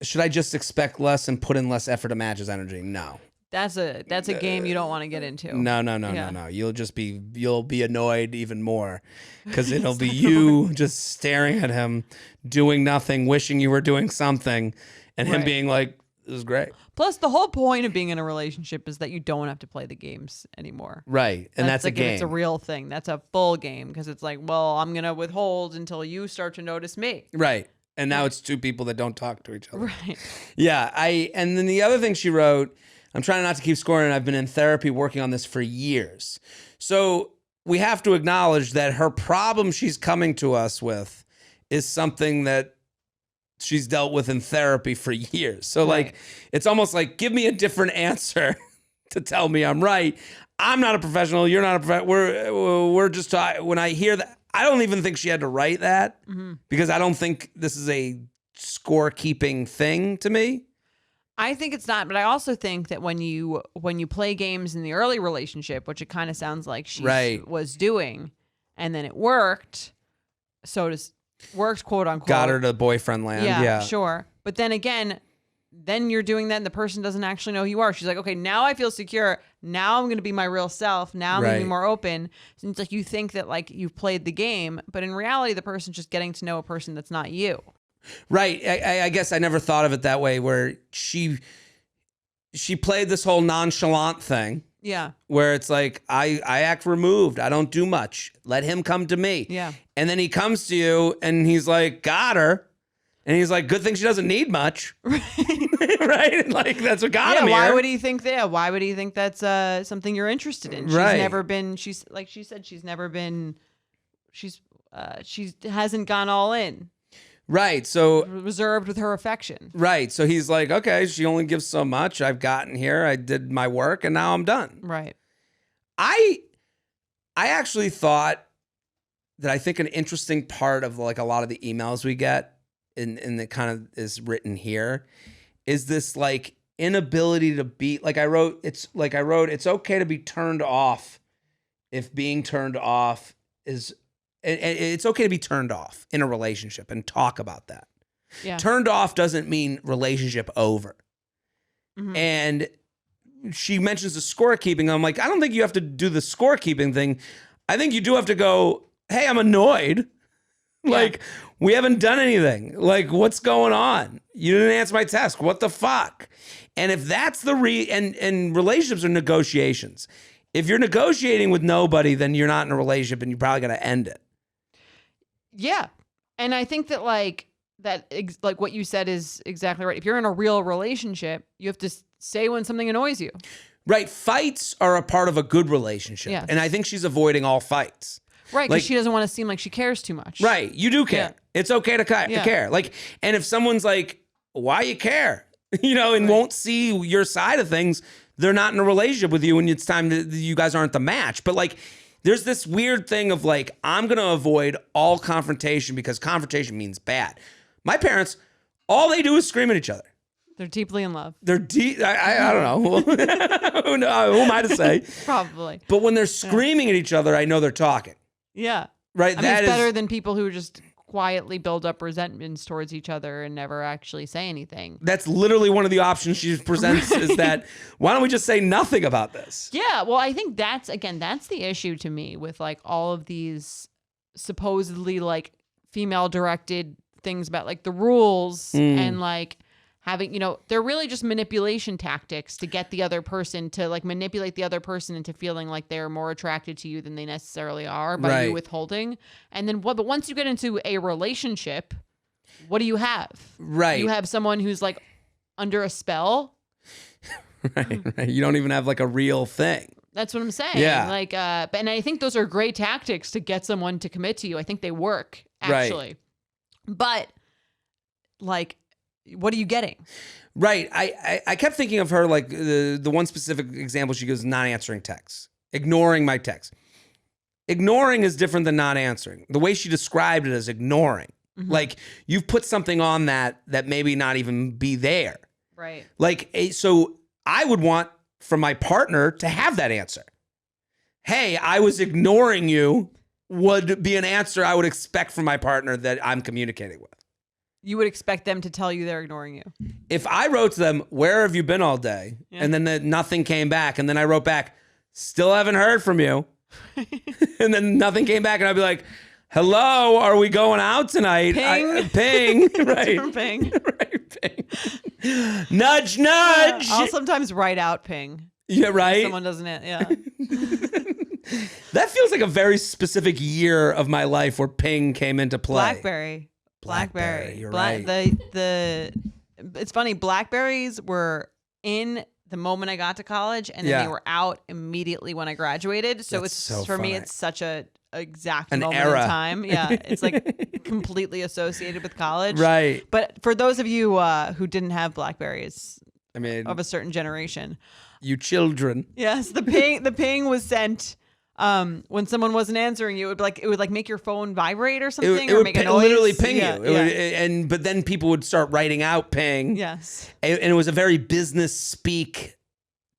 Should I just expect less and put in less effort to match his energy? No. That's a game you don't want to get into. No. You'll be annoyed even more because it'll be you just staring at him, doing nothing, wishing you were doing something, and him being like, "This is great." Plus, the whole point of being in a relationship is that you don't have to play the games anymore. Right, and that's like a game. If it's a real thing. That's a full game because it's like, well, I'm gonna withhold until you start to notice me. Right. And now it's two people that don't talk to each other. Right. Yeah. And then the other thing she wrote, I'm trying not to keep scoring, and I've been in therapy working on this for years. So we have to acknowledge that her problem she's coming to us with is something that she's dealt with in therapy for years. So like, it's almost like, give me a different answer to tell me I'm right. I'm not a professional. You're not a professional. We're just talking. When I hear that, I don't even think she had to write that because I don't think this is a scorekeeping thing to me. I think it's not, but I also think that when you play games in the early relationship, which it kind of sounds like she was doing, and then it worked, worked, quote unquote. Got her to boyfriend land. Yeah, sure. But then again, then you're doing that and the person doesn't actually know who you are. She's like, okay, now I feel secure. Now I'm going to be my real self. Now I'm going to be more open. So it's like you think that like you've played the game, but in reality, the person's just getting to know a person that's not you. Right. I guess I never thought of it that way, where she played this whole nonchalant thing. Yeah. Where it's like, I act removed. I don't do much. Let him come to me. Yeah. And then he comes to you and he's like, got her. And he's like, good thing she doesn't need much. Right? Like, that's what got him here. Why would he think that? Why would he think that's something you're interested in? She's never been, like she said, she hasn't gone all in. Right. So reserved with her affection. Right. So he's like, okay, she only gives so much. I've gotten here. I did my work and now I'm done. Right. I actually thought that I think an interesting part of like a lot of the emails we get and that kind of is written here is this like inability to be like I wrote it's okay to be turned off if being turned off is it's okay to be turned off in a relationship and talk about that. Yeah. Turned off doesn't mean relationship over. Mm-hmm. And she mentions the scorekeeping. I'm like, I don't think you have to do the scorekeeping thing. I think you do have to go, hey, I'm annoyed. Like, we haven't done anything. Like, what's going on? You didn't answer my text. What the fuck? And if that's the and relationships are negotiations. If you're negotiating with nobody, then you're not in a relationship and you're probably going to end it. Yeah. And I think that like what you said is exactly right. If you're in a real relationship, you have to say when something annoys you. Right. Fights are a part of a good relationship. Yes. And I think she's avoiding all fights. Right, because she doesn't want to seem like she cares too much. Right. You do care. Yeah. It's okay to care. Like, and if someone's like, why you care? And won't see your side of things, they're not in a relationship with you and it's time you guys aren't the match. But like, there's this weird thing of like, I'm going to avoid all confrontation because confrontation means bad. My parents, all they do is scream at each other. They're deeply in love. They're deep. I don't know. Who am I to say? Probably. But when they're screaming at each other, I know they're talking. Yeah. Right. It's better than people who just quietly build up resentments towards each other and never actually say anything. That's literally one of the options she presents is that, why don't we just say nothing about this? Yeah. Well, I think that's the issue to me with like all of these supposedly like female directed things about like the rules and like having, they're really just manipulation tactics to get the other person to like manipulate the other person into feeling like they're more attracted to you than they necessarily are by you withholding. And then but once you get into a relationship, what do you have? Right. You have someone who's like under a spell. Right. You don't even have like a real thing. That's what I'm saying. Yeah. Like, and I think those are great tactics to get someone to commit to you. I think they work actually. Right. But like, what are you getting? Right. I kept thinking of her like the one specific example she gives, not answering texts, ignoring my text. ignoring is different than not answering. The way she described it as ignoring. Like you've put something on that maybe not even be there. Right. Like, so I would want from my partner to have that answer. Hey, I was ignoring you would be an answer I would expect from my partner that I'm communicating with. You would expect them to tell you they're ignoring you. If I wrote to them, where have you been all day? Yeah. And then nothing came back. And then I wrote back, still haven't heard from you. And then nothing came back. And I'd be like, hello, are we going out tonight? Ping. Ping. Right. Ping. Right. Ping. Nudge, nudge. I'll sometimes write out ping. Yeah, right. Someone doesn't it. Yeah. That feels like a very specific year of my life where ping came into play. Blackberry. You're right. It's funny. Blackberries were in the moment I got to college, and then they were out immediately when I graduated. So That's it's so for me, funny. it's such a exact An moment era. in time. Yeah, it's like completely associated with college. Right. But for those of you who didn't have Blackberries, I mean, of a certain generation, you children. yes, the ping was sent. When someone wasn't answering you, it would make your phone vibrate or something, It or would make a noise. literally ping Yeah, you. But then people would start writing out ping. yes. And it was a very business speak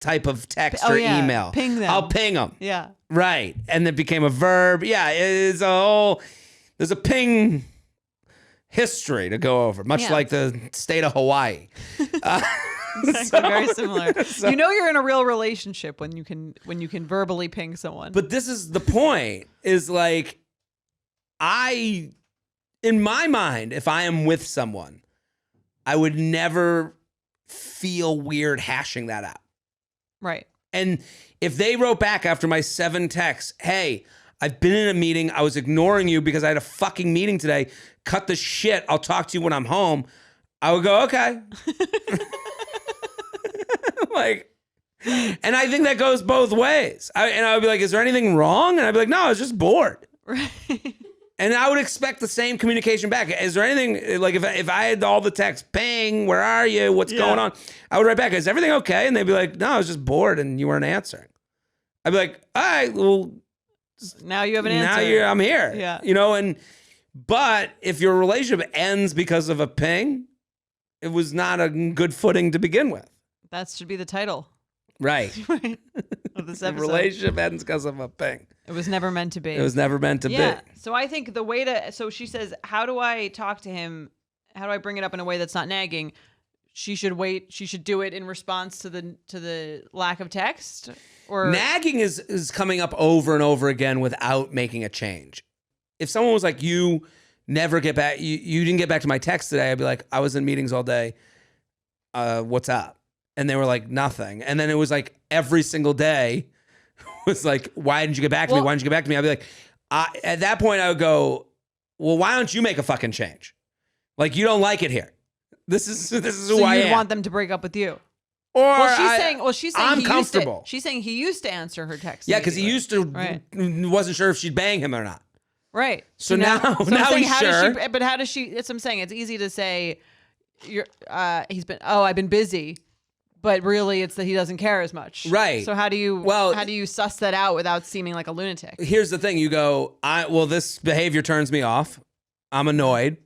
type of text or email. Ping them. I'll ping them. Yeah. Right. And it became a verb. Yeah, there's a ping history to go over, much like the state of Hawaii. Exactly, very similar. You know you're in a real relationship when you can verbally ping someone. But this is the point, is like, in my mind, if I am with someone, I would never feel weird hashing that out. Right. And if they wrote back after my 7 texts, hey, I've been in a meeting, I was ignoring you because I had a fucking meeting today, cut the shit, I'll talk to you when I'm home, I would go, okay. Like, and I think that goes both ways. I would be like, is there anything wrong? And I'd be like, no, I was just bored. Right. And I would expect the same communication back. Is there anything, like if I had all the texts, ping, where are you? What's going on? I would write back, is everything okay? And they'd be like, no, I was just bored and you weren't answering. I'd be like, all right, well. Now you have an answer. Now I'm here. Yeah. But if your relationship ends because of a ping, it was not a good footing to begin with. That should be the title. Right. Of this The episode. relationship ends because of a ping. It was never meant to be. It was never meant to be. So I think the way so she says, how do I talk to him? How do I bring it up in a way that's not nagging? She should wait. She should do it in response to the lack of text. Or nagging is coming up over and over again without making a change. If someone was like, you never get back, you didn't get back to my text today, I'd be like, I was in meetings all day. What's up? And they were like, nothing. And then it was like every single day was like, why didn't you get back to me? Why didn't you get back to me? I'd be like, at that point I would go, well, why don't you make a fucking change? Like, you don't like it here. This is who I am. So you want them to break up with you? Or she's saying I'm comfortable. She's saying he used to answer her texts. Yeah, because he used to, wasn't sure if she'd bang him or not. Right. So now he's sure. But how does she? That's what I'm saying. It's easy to say, I've been busy, but really it's that he doesn't care as much. Right. So how do you suss that out without seeming like a lunatic? Here's the thing: you go, this behavior turns me off. I'm annoyed,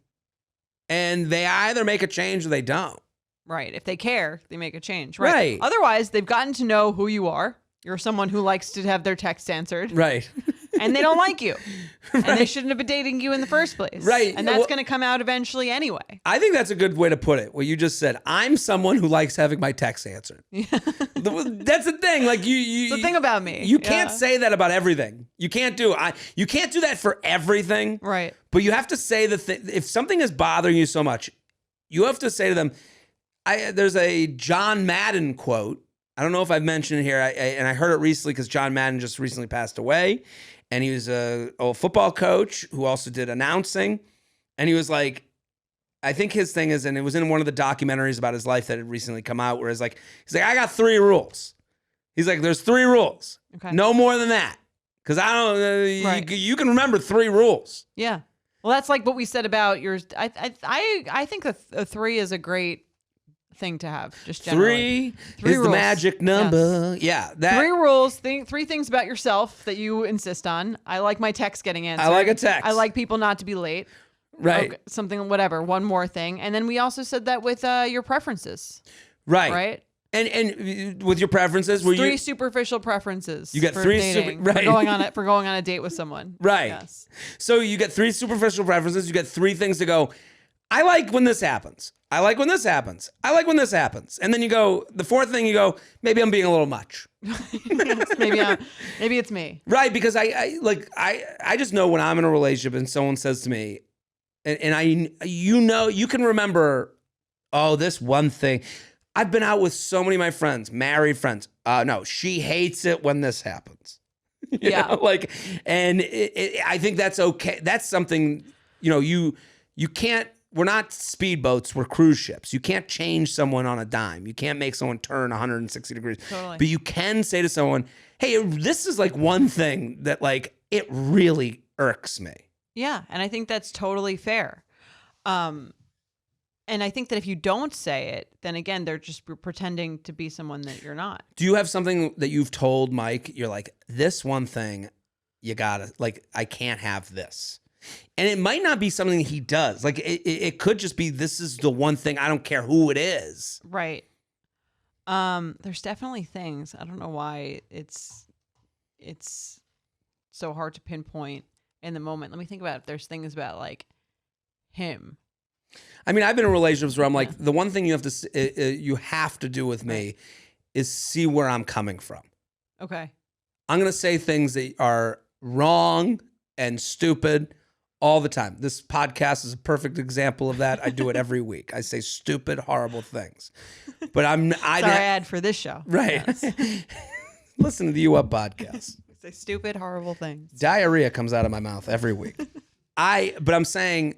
and they either make a change or they don't. Right. If they care, they make a change. Right. Otherwise, they've gotten to know who you are. You're someone who likes to have their texts answered. Right. And they don't like you. Right. And they shouldn't have been dating you in the first place. Right. And that's going to come out eventually anyway. I think that's a good way to put it. What you just said. I'm someone who likes having my texts answered. Yeah. That's the thing. Like it's the thing about me. You can't say that about everything. You can't do you can't do that for everything. Right. But you have to say if something is bothering you so much, you have to say to them, there's a John Madden quote. I don't know if I've mentioned it here, and I heard it recently because John Madden just recently passed away, and he was a football coach who also did announcing, and he was like, I think his thing is, and it was in one of the documentaries about his life that had recently come out, where he's like, I got 3 rules. He's like, there's 3 rules, no more than that, because I don't. You can remember 3 rules. Yeah. Well, that's like what we said about yours. I think a 3 is a great thing to have. Just generally. Three is rules. the magic number. Yes. Yeah, that 3 rules. Three things about yourself that you insist on. I like my text getting answered. I like a text. I like people not to be late. Right. Okay, something, whatever. One more thing, and then we also said that with your preferences. Right. Right. And with your preferences, were 3 you superficial preferences. You get for 3 dating, right. for going on a date with someone. Right. Yes. So you get 3 superficial preferences. You get 3 things to go. I like when this happens. I like when this happens. I like when this happens. And then you go, the 4th thing you go, maybe I'm being a little much. Yes, maybe it's me. Right, because I just know when I'm in a relationship and someone says to me, and you can remember, oh, this one thing. I've been out with so many of my friends, married friends. No, she hates it when this happens. You know? And I think that's okay. That's something, you can't. We're not speedboats, we're cruise ships. You can't change someone on a dime. You can't make someone turn 160 degrees. Totally. But you can say to someone, hey, this is like one thing that it really irks me. Yeah, and I think that's totally fair. And I think that if you don't say it, then again, they're just pretending to be someone that you're not. Do you have something that you've told Mike, you're like, this one thing, you gotta, I can't have this? And it might not be something he does. It could just be, this is the one thing, I don't care who it is. Right. There's definitely things. I don't know why it's so hard to pinpoint in the moment. Let me think about it. There's things about him. I mean, I've been in relationships where I'm like, the one thing you have to do with me is see where I'm coming from. Okay. I'm going to say things that are wrong and stupid all the time. This podcast is a perfect example of that. I do it every week. I say stupid, horrible things. But it's our ad for this show. Right. Yes. Listen to the U Up podcast. Say stupid, horrible things. Diarrhea comes out of my mouth every week. But I'm saying,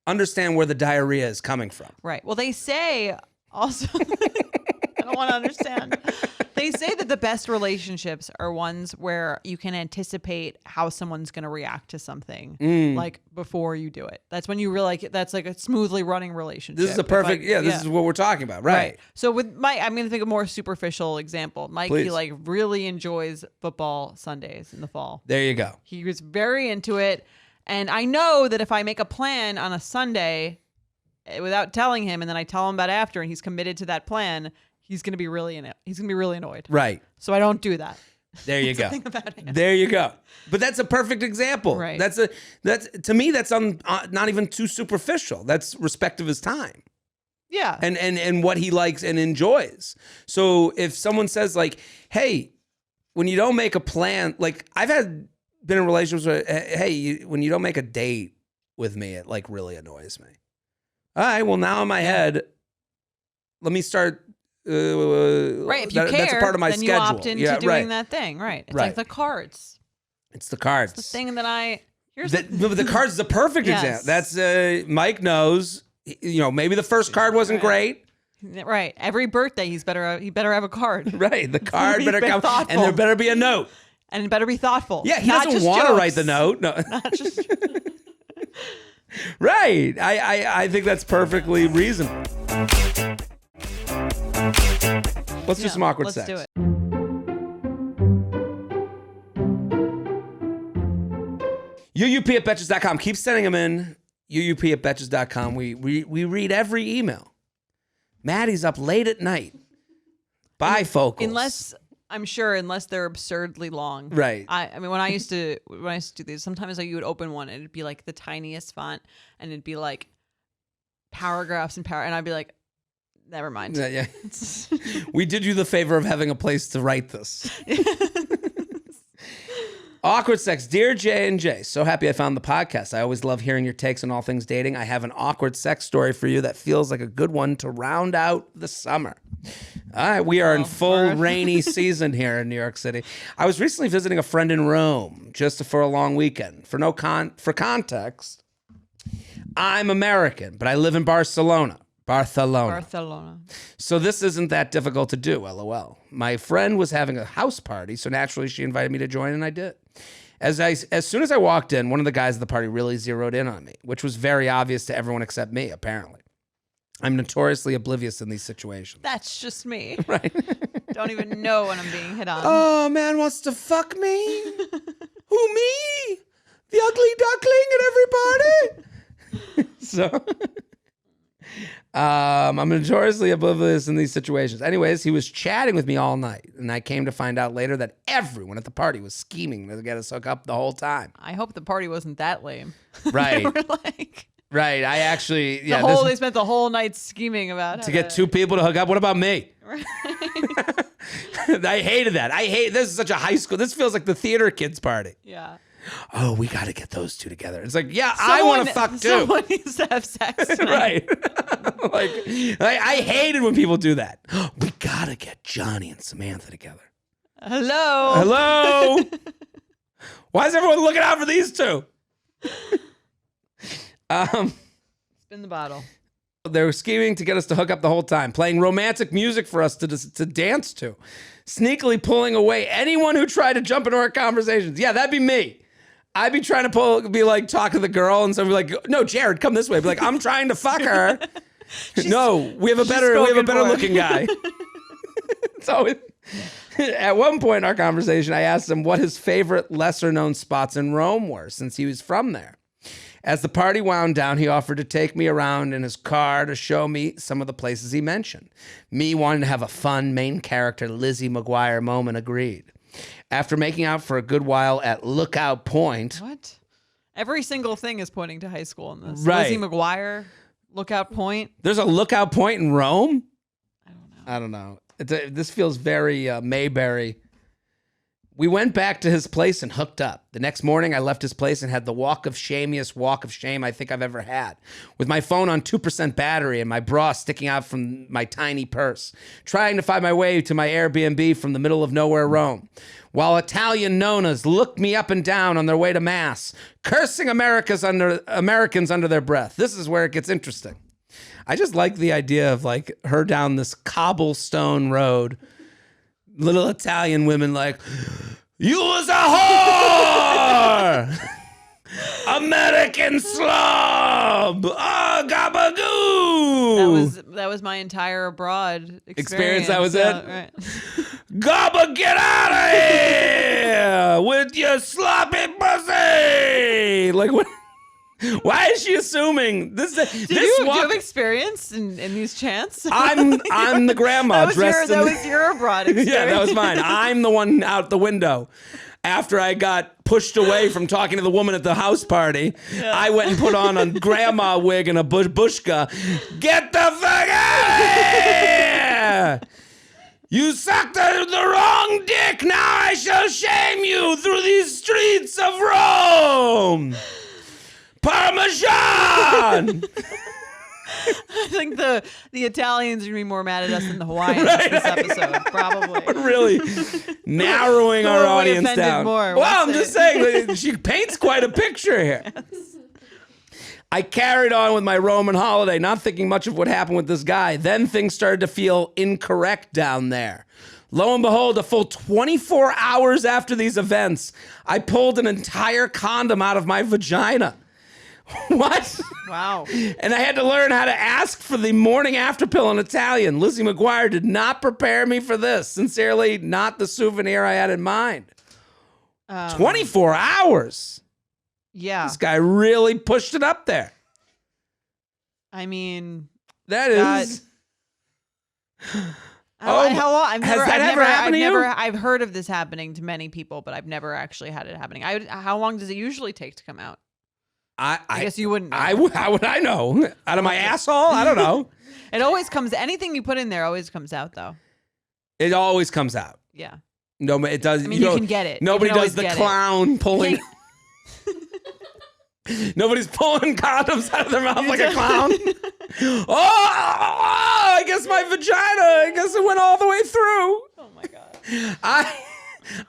understand where the diarrhea is coming from. Right. Well, they say also, I don't want to understand. They say that the best relationships are ones where you can anticipate how someone's going to react to something, before you do it. That's when you really that's a smoothly running relationship. This is a perfect, this is what we're talking about, right? So with Mike, I'm going to think of a more superficial example. Mike, Please. He really enjoys football Sundays in the fall. There you go. He was very into it. And I know that if I make a plan on a Sunday without telling him, and then I tell him about it after, and he's committed to that plan, he's going to be really annoyed. Right. So I don't do that. There you go. Think about it. There you go. But that's a perfect example. Right. That's to me, that's not even too superficial. That's respect of his time. Yeah. And what he likes and enjoys. So if someone says hey, when you don't make a plan, I've been in relationships where, hey, when you don't make a date with me, it really annoys me. All right, well, now in my head, let me start. Right, if you care, that's a part of my then schedule. You opt into doing that thing, right? It's like the cards. It's the cards. It's the thing that the cards is the perfect example. That's Mike knows. Maybe the first card wasn't great. Right. Every birthday, he better have a card. Right. The card better come, thoughtful. and there better be a note. And it better be thoughtful. Yeah, he doesn't want to write the note. No. Not just. Right. I think that's perfectly reasonable. Let's do some awkward sex. Let's do it. UUP@Betches.com. Keep sending them in. UUP@Betches.com. We read every email. Maddie's up late at night. Bifocals. Unless they're absurdly long. Right. I mean, when I used to do these, sometimes you would open one and it'd be the tiniest font and it'd be paragraphs and I'd be like, never mind. Yeah. We did you the favor of having a place to write this. Awkward sex. Dear J&J, so happy I found the podcast. I always love hearing your takes on all things dating. I have an awkward sex story for you that feels like a good one to round out the summer. All right, we are in full rainy season here in New York City. I was recently visiting a friend in Rome just for a long weekend. For context, I'm American, but I live in Barcelona. So this isn't that difficult to do, LOL. My friend was having a house party, so naturally she invited me to join, and I did. As soon as I walked in, one of the guys at the party really zeroed in on me, which was very obvious to everyone except me, apparently. I'm notoriously oblivious in these situations. That's just me. Right. Don't even know when I'm being hit on. Oh, man wants to fuck me? Who, me? The ugly duckling at every party? So, I'm notoriously oblivious in these situations. Anyways, he was chatting with me all night, and I came to find out later that everyone at the party was scheming to get us hooked up the whole time. I hope the party wasn't that lame. Right. They were like... Right. I actually, they spent the whole night scheming about to get two people to hook up. What about me? Right. I hated that. This is such a high school. This feels like the theater kids party. Yeah. Oh, we got to get those two together. It's like, yeah, I want to fuck too. Someone needs to have sex. Right. Like, I hated when people do that. We got to get Johnny and Samantha together. Hello. Why is everyone looking out for these two? Spin the bottle. They were scheming to get us to hook up the whole time, playing romantic music for us to dance to, sneakily pulling away anyone who tried to jump into our conversations. Yeah, that'd be me. I'd be trying to be like, talk to the girl, and someone be like, no, Jared, come this way. Be like, I'm trying to fuck her. No, we have a better looking guy. So at one point in our conversation, I asked him what his favorite lesser known spots in Rome were, since he was from there. As the party wound down, he offered to take me around in his car to show me some of the places he mentioned. Me wanting to have a fun main character Lizzie McGuire moment agreed. After making out for a good while at Lookout Point. What? Every single thing is pointing to high school in this. Right. Lizzie McGuire, Lookout Point. There's a Lookout Point in Rome? I don't know. This feels very Mayberry. We went back to his place and hooked up. The next morning, I left his place and had the shamiest walk of shame I think I've ever had, with my phone on 2% battery and my bra sticking out from my tiny purse, trying to find my way to my Airbnb from the middle of nowhere Rome, while Italian nonas looked me up and down on their way to Mass, cursing Americans under their breath. This is where it gets interesting. I just like the idea of like her down this cobblestone road, little Italian women like, you was a whore! American slob! Oh, gabagoo! That was my entire abroad Experience, that was it? Right. Gabba, get out of here! With your sloppy pussy! Like, what? Why is she assuming this? Do you have experience in these chants? I'm the grandma that was your abroad experience. Yeah, that was mine. I'm the one out the window. After I got pushed away from talking to the woman at the house party, yeah. I went and put on a grandma wig and a bushka. Get the fuck out of here! You sucked the wrong dick. Now I shall shame you through these streets of Rome. Parmesan! I think the Italians are going to be more mad at us than the Hawaiians this episode, probably. We're really narrowing our audience down. Well, I'm just saying, she paints quite a picture here. Yes. I carried on with my Roman holiday, not thinking much of what happened with this guy. Then things started to feel incorrect down there. Lo and behold, a full 24 hours after these events, I pulled an entire condom out of my vagina. What? Wow. And I had to learn how to ask for the morning after pill in Italian. Lizzie McGuire did not prepare me for this. Sincerely, not the souvenir I had in mind. 24 hours. Yeah. This guy really pushed it up there. I mean, that is. How long? Has that ever happened to you? I've heard of this happening to many people, but I've never actually had it happening. How long does it usually take to come out? I guess you wouldn't know. How would I know? Out of my asshole? I don't know. It always comes. Anything you put in there always comes out, though. It always comes out. Yeah. No, it does. I mean, you can get it. Nobody does the clown pulling. Nobody's pulling condoms out of their mouth like a clown. I guess my vagina. I guess it went all the way through. Oh my God.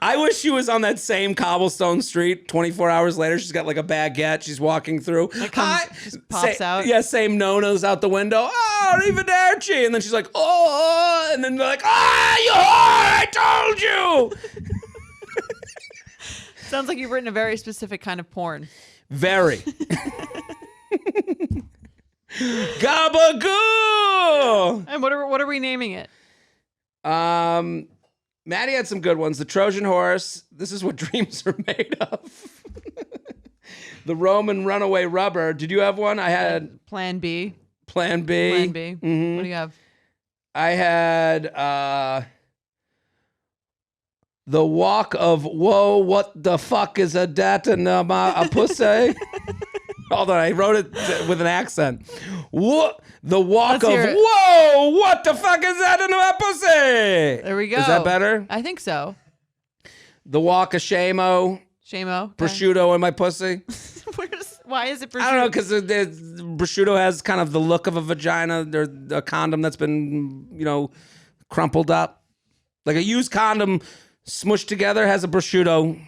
I wish she was on that same cobblestone street 24 hours later. She's got like a baguette. She's walking through. Just pops out. Yeah, same nonos out the window. Oh, arrivederci. And then she's like, oh. And then they're like, you whore, I told you. Sounds like you've written a very specific kind of porn. Very. Gabagool. And what are we naming it? Maddie had some good ones. The Trojan horse. This is what dreams are made of. The Roman runaway rubber. Did you have one? I had Plan B. Plan B. Plan B. Mm-hmm. What do you have? I had the walk of whoa. What the fuck is a dat and a pussy? Hold on, I wrote it with an accent. What? The walk of whoa. What the fuck is that in a pussy? There we go. Is that better? I think so. The walk of shamo. Shamo. Okay. Prosciutto in my pussy. Why is it prosciutto? I don't know, because prosciutto has kind of the look of a vagina. There's a condom that's been, crumpled up. Like a used condom smushed together has a prosciutto.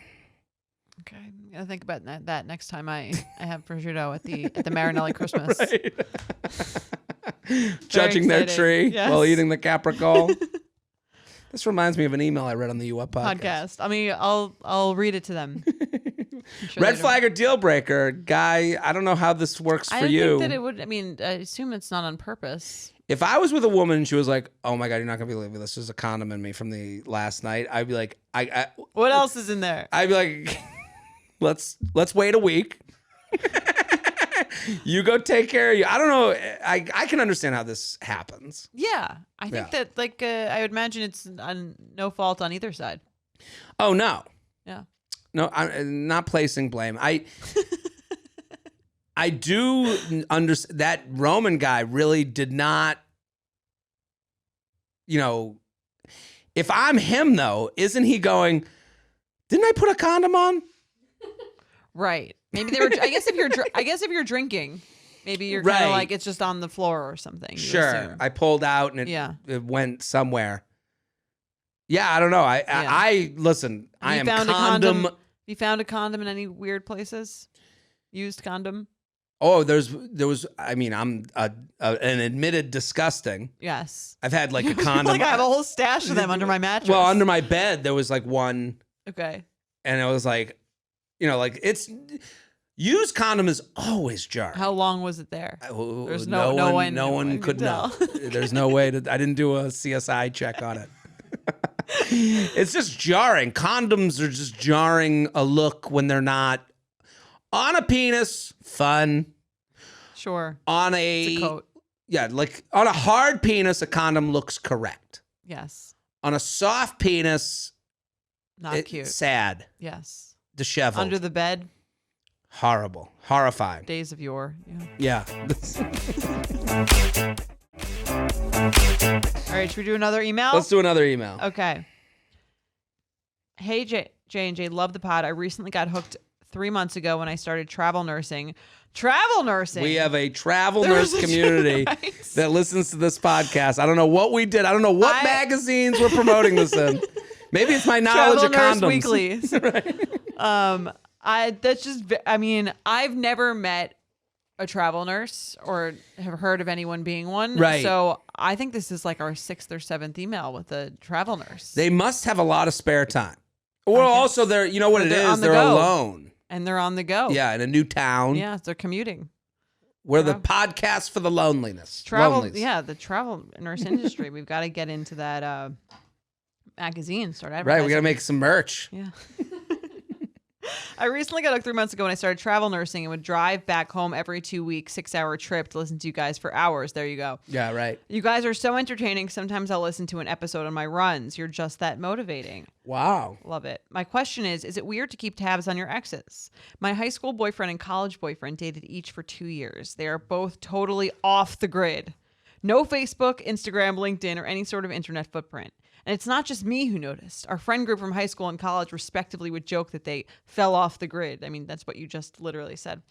Okay, I'm gonna think about that next time I have prosciutto at the Marinelli Christmas. Right. Judging their tree while eating the capricorn. This reminds me of an email I read on the U Up podcast. I mean, I'll read it to them. Sure Red flag or deal breaker, guy. I don't know how this works for you. I think that it would. I mean, I assume it's not on purpose. If I was with a woman and she was like, "Oh my god, you're not gonna believe this. There's a condom in me from the last night," I'd be like, What else is in there?" I'd be like, "Let's wait a week. You go take care of you." I don't know. I can understand how this happens. Yeah, I think that I would imagine it's no fault on either side. Oh no. Yeah. No, I'm not placing blame. I do understand that Roman guy really did not, if I'm him though, isn't he going, didn't I put a condom on? Right. Maybe they were, I guess if you're drinking, maybe you're kind of like, it's just on the floor or something. Sure. I pulled out and it went somewhere. Yeah, I don't know. I listen, I am condom. You found a condom in any weird places? Used condom? Oh, there was. I mean, I'm an admitted disgusting. Yes. I've had like a condom. Like I have a whole stash of them under my mattress. Well, under my bed there was like one. Okay. And it was like, it's used condom is always jarring. How long was it there? There's no one could know. There's no way to. I didn't do a CSI check on it. It's just jarring. Condoms are just jarring a look when they're not on a penis. Fun. Sure. On it's a coat. Yeah, like on a hard penis, a condom looks correct. Yes. On a soft penis, not cute. Sad. Yes. Disheveled. Under the bed. Horrible. Horrifying. Days of yore. Yeah. All right, should we do another email? Let's do another email. Okay. Hey, J&J, love the pod. I recently got hooked 3 months ago when I started travel nursing. Travel nursing. We have a travel nurse community that listens to this podcast. I don't know what we did. I don't know what magazines we're promoting this in. Maybe it's my knowledge of condoms. Weeklies. Right. I've never met a travel nurse or have heard of anyone being one. Right. So I think this is like our 6th or 7th email with a travel nurse. They must have a lot of spare time. Or also they're, you know what it is? They're alone. And they're on the go. Yeah, in a new town. Yeah, they're commuting. We're the podcast for the loneliness. Yeah, the travel nurse industry. We've got to get into that magazine, start advertising. Right, we got to make some merch. Yeah. I recently got hooked 3 months ago when I started travel nursing and would drive back home every 2 weeks, 6-hour trip to listen to you guys for hours. There you go. Yeah, right. You guys are so entertaining. Sometimes I'll listen to an episode on my runs. You're just that motivating. Wow. Love it. My question is it weird to keep tabs on your exes? My high school boyfriend and college boyfriend dated each for 2 years. They are both totally off the grid. No Facebook, Instagram, LinkedIn, or any sort of internet footprint. And it's not just me who noticed. Our friend group from high school and college respectively would joke that they fell off the grid. I mean, that's what you just literally said.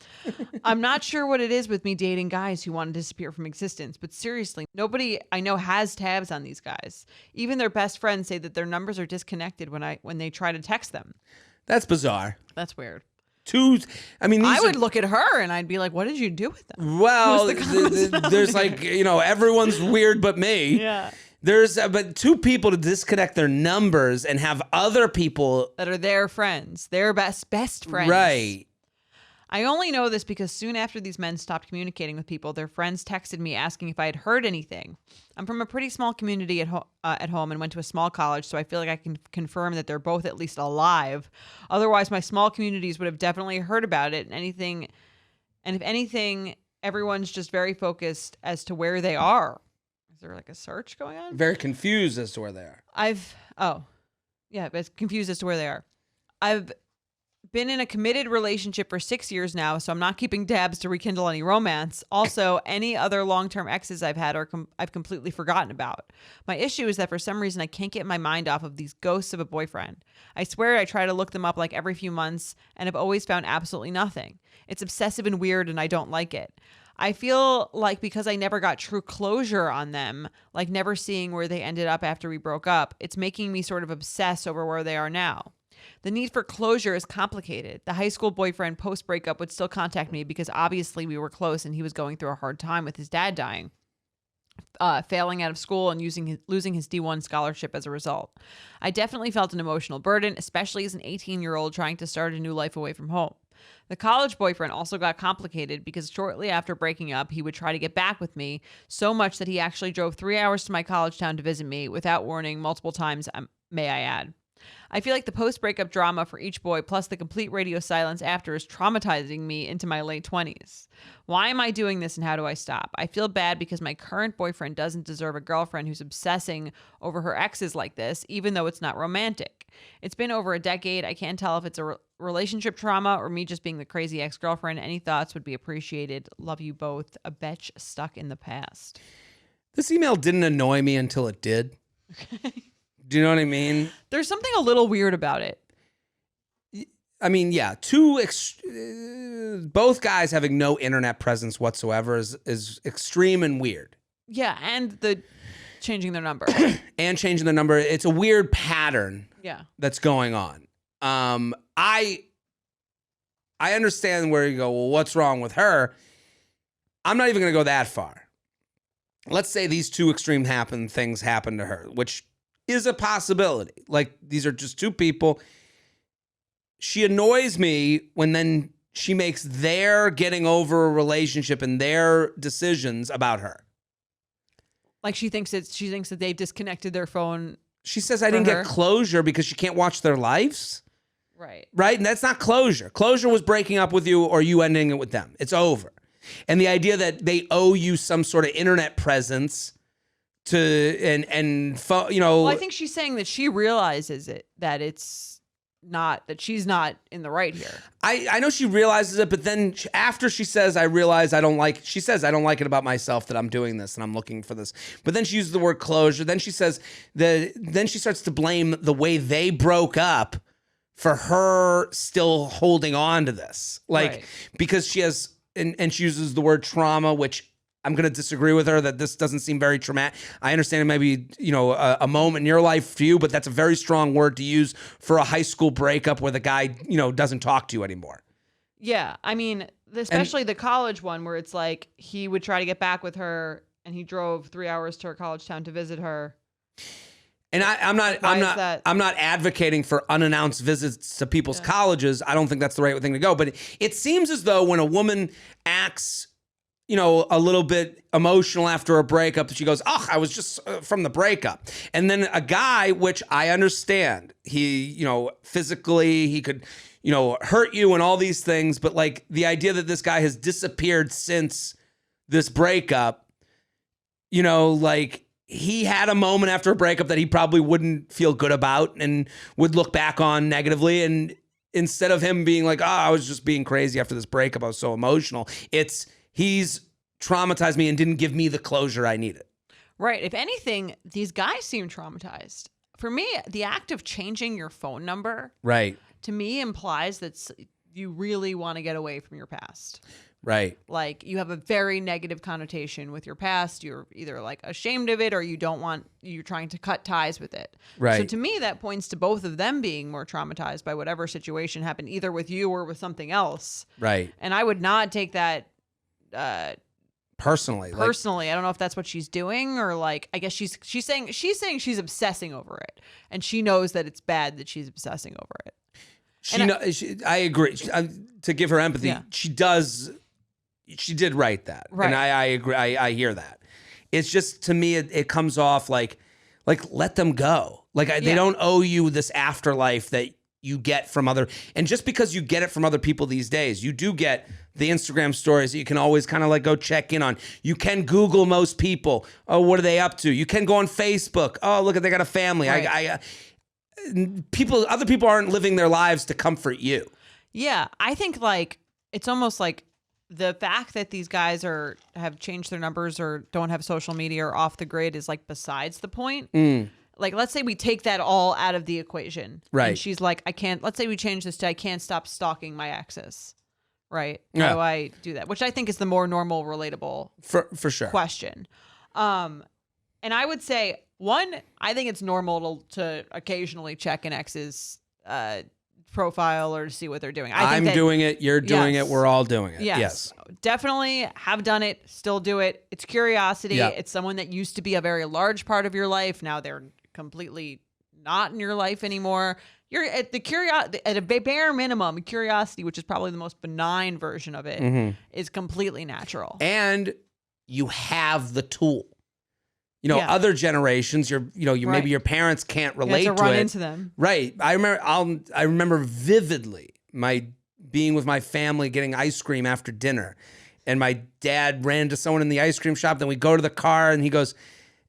I'm not sure what it is with me dating guys who want to disappear from existence, but seriously, nobody I know has tabs on these guys. Even their best friends say that their numbers are disconnected when they try to text them. That's bizarre. That's weird. I would look at her and I'd be like, what did you do with them? Well, there's like, everyone's weird but me. Yeah. There's but two people to disconnect their numbers and have other people that are their friends, their best friends. Right. I only know this because soon after these men stopped communicating with people, their friends texted me asking if I had heard anything. I'm from a pretty small community at home and went to a small college, so I feel like I can confirm that they're both at least alive. Otherwise, my small communities would have definitely heard about it. And if anything, everyone's just very focused as to where they are. Is there like a search going on? Very confused as to where they are. But confused as to where they are. I've been in a committed relationship for 6 years now, so I'm not keeping tabs to rekindle any romance. Also, any other long-term exes I've had I've completely forgotten about. My issue is that for some reason I can't get my mind off of these ghosts of a boyfriend. I swear I try to look them up like every few months and have always found absolutely nothing. It's obsessive and weird and I don't like it. I feel like because I never got true closure on them, like never seeing where they ended up after we broke up, it's making me sort of obsess over where they are now. The need for closure is complicated. The high school boyfriend post-breakup would still contact me because obviously we were close and he was going through a hard time with his dad dying, failing out of school and losing his D1 scholarship as a result. I definitely felt an emotional burden, especially as an 18-year-old trying to start a new life away from home. The college boyfriend also got complicated because shortly after breaking up, he would try to get back with me so much that he actually drove 3 hours to my college town to visit me without warning multiple times, may I add. I feel like the post-breakup drama for each boy plus the complete radio silence after is traumatizing me into my late 20s. Why am I doing this and how do I stop? I feel bad because my current boyfriend doesn't deserve a girlfriend who's obsessing over her exes like this, even though it's not romantic. It's been over a decade. I can't tell if it's a relationship trauma or me just being the crazy ex-girlfriend. Any thoughts would be appreciated. Love you both. A betch stuck in the past. This email didn't annoy me until it did. Do you know what I mean? There's something a little weird about it. I mean, yeah, both guys having no internet presence whatsoever is extreme and weird. Yeah, and the changing their number. And changing the number. It's a weird pattern that's going on. I understand where you go, well, what's wrong with her? I'm not even going to go that far. Let's say these two extreme things happen to her, which is a possibility. Like, these are just two people. She annoys me when then she makes their getting over a relationship and their decisions about her. Like she thinks that they've disconnected their phone. She says I didn't get closure because she can't watch their lives. Right. Right? And that's not closure. Closure was breaking up with you or you ending it with them. It's over. And the idea that they owe you some sort of internet presence Well, I think she's saying that she realizes that it's not, that she's not in the right here. I know she realizes it, but then after she says, she says, I don't like it about myself that I'm doing this and I'm looking for this. But then she uses the word closure. Then she says then she starts to blame the way they broke up for her still holding on to this. Like, because she has, and she uses the word trauma, which I'm going to disagree with her that this doesn't seem very traumatic. I understand it may be, a moment in your life for you, but that's a very strong word to use for a high school breakup where the guy, doesn't talk to you anymore. Yeah. I mean, especially the college one where it's like he would try to get back with her and he drove 3 hours to her college town to visit her. And I'm not advocating for unannounced visits to people's colleges. I don't think that's the right thing to go. But it seems as though when a woman acts a little bit emotional after a breakup that she goes, I was just from the breakup. And then a guy, which I understand, he, physically, he could, hurt you and all these things. But like the idea that this guy has disappeared since this breakup, like he had a moment after a breakup that he probably wouldn't feel good about and would look back on negatively. And instead of him being like, I was just being crazy after this breakup, I was so emotional. He's traumatized me and didn't give me the closure I needed. Right. If anything, these guys seem traumatized. For me, the act of changing your phone number, to me implies that you really want to get away from your past. Right. Like you have a very negative connotation with your past. You're either like ashamed of it or you're trying to cut ties with it. Right. So to me, that points to both of them being more traumatized by whatever situation happened, either with you or with something else. Right. And I would not take that personally. I don't know if that's what she's doing or like, I guess she's saying she's obsessing over it and she knows that it's bad that she's obsessing over it. I agree. To give her empathy, she did write that. Right. And I agree. I hear that. It's just, to me, it comes off like let them go. They don't owe you this afterlife that you get from other, and just because you get it from other people these days, you do get the Instagram stories that you can always kind of go check in on. You can Google most people. Oh, what are they up to? You can go on Facebook. Oh, look, they got a family. Right. Other people aren't living their lives to comfort you. Yeah, I think it's almost like the fact that these guys have changed their numbers or don't have social media or off the grid is besides the point. Let's say we take that all out of the equation. Right. And she's like, let's say we change this to I can't stop stalking my exes. Right. How do I do that? Which I think is the more normal, relatable for sure question. And I would say, one, I think it's normal to occasionally check an ex's profile or to see what they're doing. I'm doing it. You're doing it. We're all doing it. Yes. Definitely have done it. Still do it. It's curiosity. Yep. It's someone that used to be a very large part of your life. Now they're completely not in your life anymore. You're at at a bare minimum, curiosity, which is probably the most benign version of it, is completely natural. And you have the tool. Other generations, maybe your parents can't relate to run it. Into them. Right. I remember vividly being with my family getting ice cream after dinner, and my dad ran to someone in the ice cream shop. Then we go to the car, and he goes,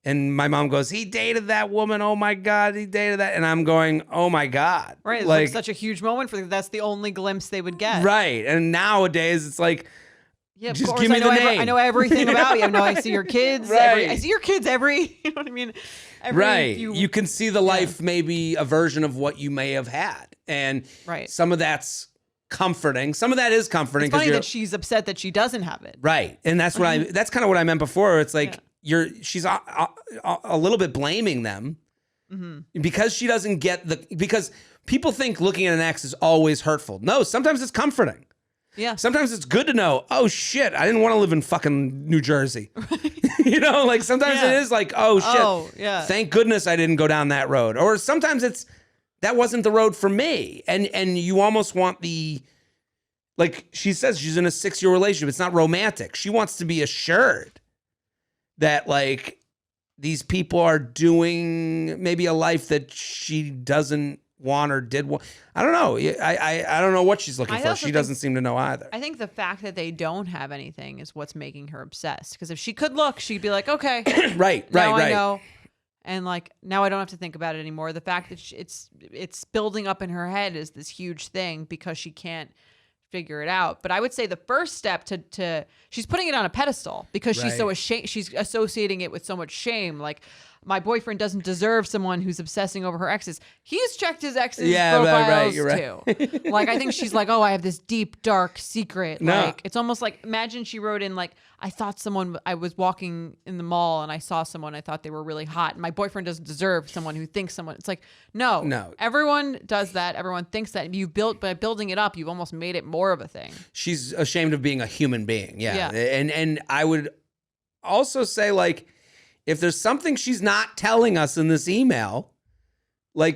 and my mom goes, he dated that woman. Oh my God, he dated that. And I'm going, oh my God. Right. It's such a huge moment for them. That's the only glimpse they would get. Right. And nowadays it's yeah, just give me the name. I know everything about you. I see your kids. Right. I see your kids every, you know what I mean? Right. You can see the life, maybe a version of what you may have had. And some of that's comforting. Some of that is comforting. It's funny that she's upset that she doesn't have it. Right. And that's what that's kind of what I meant before. It's she's a little bit blaming them because she doesn't get because people think looking at an ex is always hurtful. No, sometimes it's comforting. Yeah. Sometimes it's good to know, oh shit, I didn't want to live in fucking New Jersey. Right. Sometimes it is oh shit. Oh, yeah. Thank goodness I didn't go down that road. Or sometimes that wasn't the road for me. And you almost want she says she's in a 6-year relationship. It's not romantic. She wants to be assured that these people are doing maybe a life that she doesn't want or did want. I don't know. I don't know what she's looking for. She doesn't seem to know either. I think the fact that they don't have anything is what's making her obsessed. Because if she could look, she'd be like, okay, right. I know. And now I don't have to think about it anymore. The fact that it's building up in her head is this huge thing because she can't figure it out. But I would say the first step to she's putting it on a pedestal because she's so ashamed. She's associating it with so much shame. My boyfriend doesn't deserve someone who's obsessing over her exes. He's checked his exes' profiles you're right. too. I think she's oh, I have this deep, dark secret. No. It's almost imagine she wrote in I was walking in the mall and I saw someone, I thought they were really hot. And my boyfriend doesn't deserve someone who thinks someone. It's no. Everyone does that. Everyone thinks that. By building it up, you've almost made it more of a thing. She's ashamed of being a human being. Yeah. And I would also say if there's something she's not telling us in this email,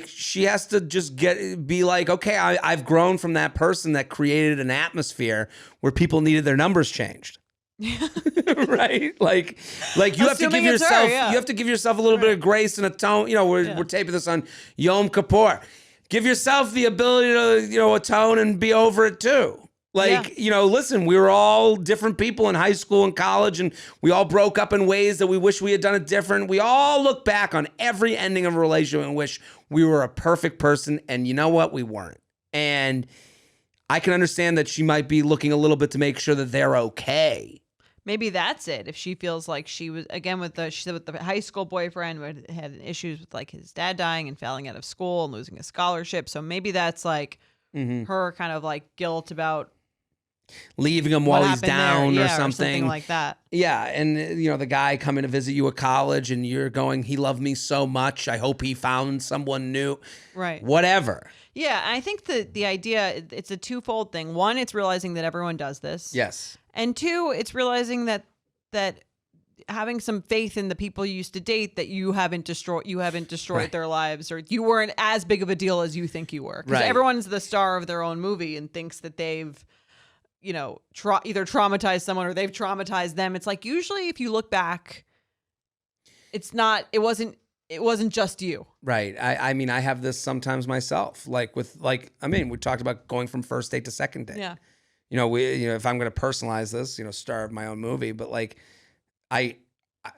she has to just be okay, I've grown from that person that created an atmosphere where people needed their numbers changed. Right? You have to give yourself you have to give yourself a little bit of grace and a tone. We're taping this on Yom Kippur. Give yourself the ability to atone and be over it too. Listen, we were all different people in high school and college, and we all broke up in ways that we wish we had done it different. We all look back on every ending of a relationship and wish we were a perfect person, and you know what? We weren't. And I can understand that she might be looking a little bit to make sure that they're okay. Maybe that's it. If she feels like she was, again, she said with the high school boyfriend who had issues with his dad dying and failing out of school and losing a scholarship. So maybe that's her kind of guilt about leaving him while he's down or something like that. Yeah. And the guy coming to visit you at college and you're going, he loved me so much. I hope he found someone new. Right. Whatever. Yeah. I think the idea, it's a twofold thing. One, it's realizing that everyone does this. Yes. And two, it's realizing that having some faith in the people you used to date that you haven't destroyed their lives, or you weren't as big of a deal as you think you were. Because everyone's the star of their own movie and thinks that they've, either traumatized someone or they've traumatized them. It's like, usually if you look back, it wasn't just you. Right. I mean, I have this sometimes myself, we talked about going from first date to second date. Yeah. If I'm going to personalize this, star of my own movie, but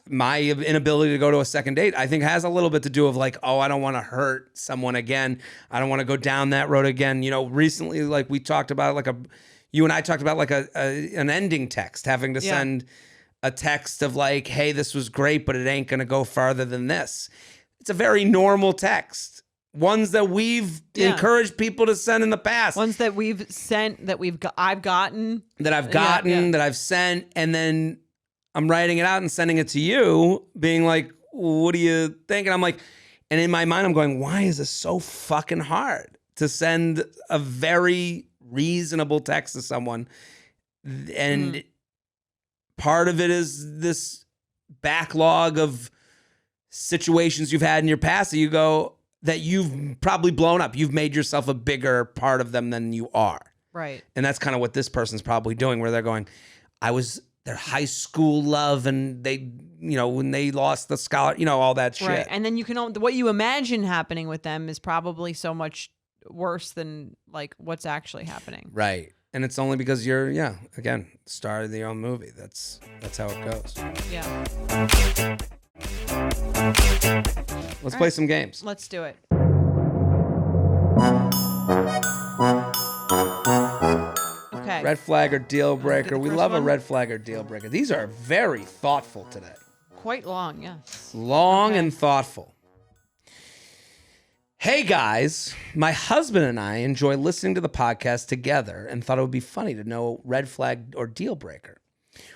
my inability to go to a second date, I think, has a little bit to do with I don't want to hurt someone again. I don't want to go down that road again. Recently, we talked about you and I talked about an ending text, having to send a text of hey, this was great, but it ain't going to go farther than this. It's a very normal text. Ones that we've encouraged people to send in the past. Ones that we've sent, that I've gotten. That I've gotten, that I've sent, and then I'm writing it out and sending it to you, being like, what do you think? And I'm like, and in my mind, I'm going, why is this so fucking hard to send a very reasonable text to someone? And part of it is this backlog of situations you've had in your past that you go, that you've probably blown up. You've made yourself a bigger part of them than you are. Right. And that's kind of what this person's probably doing, where they're going, I was their high school love, and they, when they lost the scholar, all that shit. Right. And then what you imagine happening with them is probably so much worse than what's actually happening. Right. And it's only because you're, again, star of your own movie. That's how it goes. Yeah. Let's play some games. Let's do it. Okay. Red flag or deal breaker. We love a red flag or deal breaker. These are very thoughtful today. Quite long, yes. Long and thoughtful. Hey guys, my husband and I enjoy listening to the podcast together and thought it would be funny to know red flag or deal breaker.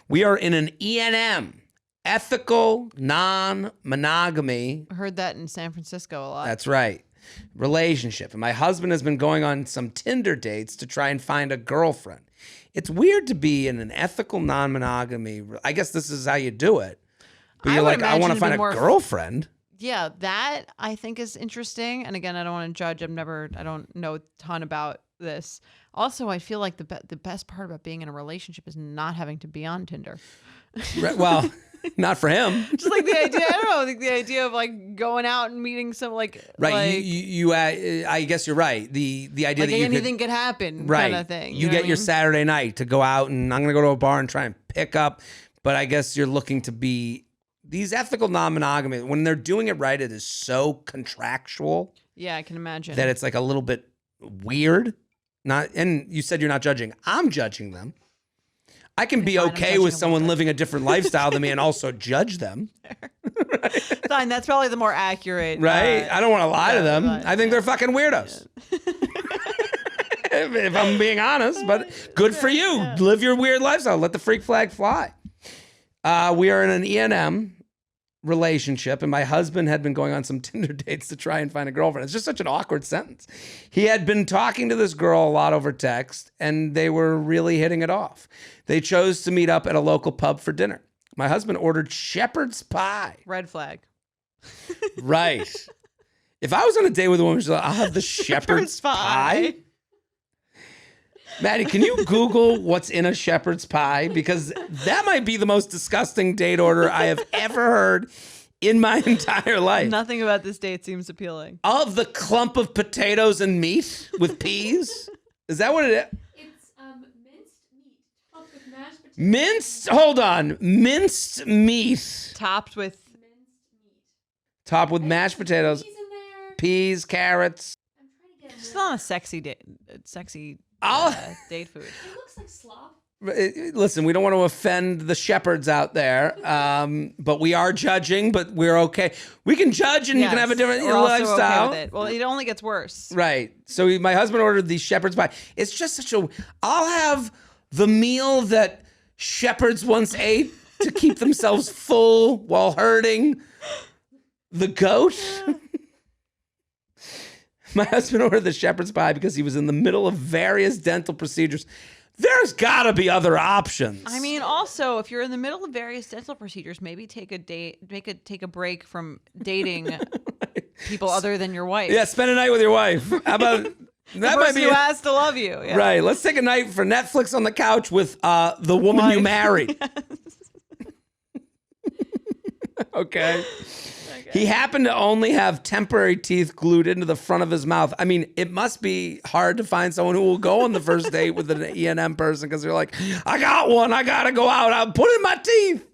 We are in an E&M, ethical non-monogamy. I heard that in San Francisco a lot. That's right. Relationship. And my husband has been going on some Tinder dates to try and find a girlfriend. It's weird to be in an ethical non-monogamy. I guess this is how you do it. But you're I want to find a girlfriend. Yeah, that I think is interesting. And again, I don't want to judge. I don't know a ton about this. Also, I feel like the best part about being in a relationship is not having to be on Tinder. Well, not for him. Just the idea, I don't know, the idea of going out and meeting some right. You I guess you're right. The idea that anything could happen, right, kind of thing. You get your Saturday night to go out, and I'm going to go to a bar and try and pick up. But I guess you're looking to be these ethical non-monogamy. When they're doing it right, it is so contractual. Yeah, I can imagine that it's a little bit weird. And you said you're not judging. I'm judging them. I can be okay with someone living a different lifestyle than me and also judge them. Right? Fine, that's probably the more accurate. Right? I don't want to lie to them. I think they're fucking weirdos. Yeah. if I'm being honest, but good for you. Yeah. Live your weird lifestyle. Let the freak flag fly. We are in an E&M relationship, and my husband had been going on some Tinder dates to try and find a girlfriend. It's just such an awkward sentence. He had been talking to this girl a lot over text, and they were really hitting it off. They chose to meet up at a local pub for dinner. My husband ordered shepherd's pie. Red flag. Right. If I was on a date with a woman, she's like, I'll have the shepherd's pie. Maddie, can you Google what's in a shepherd's pie? Because that might be the most disgusting date order I have ever heard in my entire life. Nothing about this date seems appealing. Of the clump of potatoes and meat with peas? Is that what it is? It's minced meat topped with mashed potatoes. Minced meat. Topped with Topped with mashed potatoes. Peas in there. Peas, carrots. I'm trying to get it's not a sexy date. Date food. It looks like slop. Listen, we don't want to offend the shepherds out there, but we are judging, but we're okay. We can judge and you can have a different lifestyle. Okay with it. Well, it only gets worse. Right. So my husband ordered the shepherd's pie. It's just I'll have the meal that shepherds once ate to keep themselves full while herding the goat. My husband ordered the shepherd's pie because he was in the middle of various dental procedures. There's got to be other options. I mean, also, if you're in the middle of various dental procedures, maybe take a break from dating people other than your wife. Yeah, spend a night with your wife. How about that? The person who has to love you. Yeah. Right. Let's take a night for Netflix on the couch with the woman you married. Okay. He happened to only have temporary teeth glued into the front of his mouth. I mean, it must be hard to find someone who will go on the first date with an E&M person because they're like, I got one. I got to go out. I'll put in my teeth.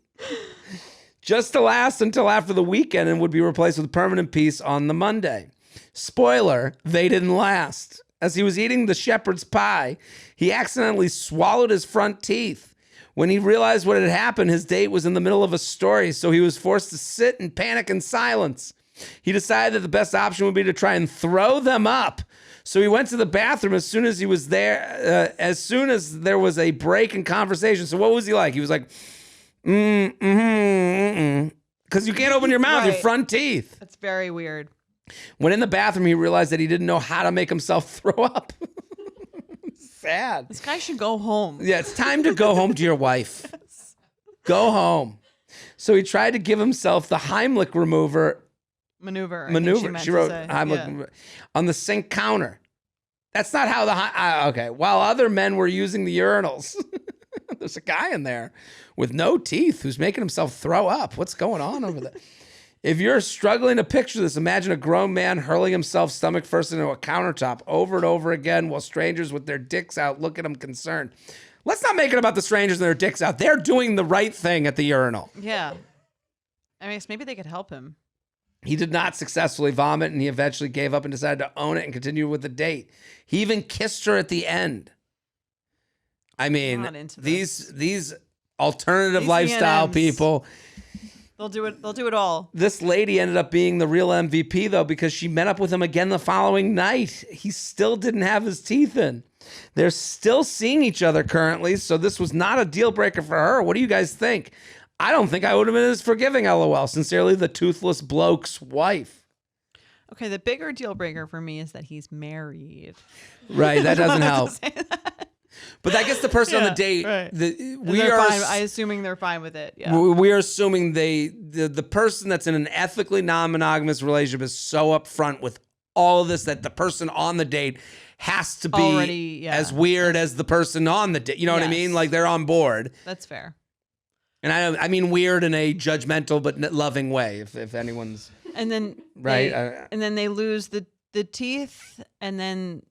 Just to last until after the weekend and would be replaced with a permanent piece on the Monday. Spoiler, they didn't last. As he was eating the shepherd's pie, he accidentally swallowed his front teeth. When he realized what had happened, his date was in the middle of a story, so he was forced to sit and panic in silence. He decided that the best option would be to try and throw them up. So he went to the bathroom as soon as he was there, as soon as there was a break in conversation. So what was he like? He was like, because you can't open your mouth, your front teeth. That's very weird. When in the bathroom, he realized that he didn't know how to make himself throw up. Sad. This guy should go home. Yeah, it's time to go home to your wife. Yes. Go home. So he tried to give himself the Heimlich maneuver. She wrote Heimlich on the sink counter. That's not how okay. While other men were using the urinals, there's a guy in there with no teeth who's making himself throw up. What's going on over there? If you're struggling to picture this, imagine a grown man hurling himself stomach first into a countertop over and over again while strangers with their dicks out look at him concerned. Let's not make it about the strangers and their dicks out. They're doing the right thing at the urinal. Yeah. I mean, maybe they could help him. He did not successfully vomit, and he eventually gave up and decided to own it and continue with the date. He even kissed her at the end. I mean, these alternative lifestyle people... They'll do it all. This lady ended up being the real MVP, though, because she met up with him again the following night. He still didn't have his teeth in. They're still seeing each other currently, so this was not a deal breaker for her. What do you guys think? I don't think I would have been as forgiving, LOL. Sincerely, the toothless bloke's wife. Okay, the bigger deal breaker for me is that he's married. Right, that doesn't help. But I guess the person on the date, right. I'm assuming they're fine with it. Yeah. We are assuming the person that's in an ethically non-monogamous relationship is so upfront with all of this that the person on the date has to be already, as weird as the person on the date. You know what I mean? Like they're on board. That's fair. And I mean weird in a judgmental but loving way. If anyone's and then right, and then they lose the teeth, and then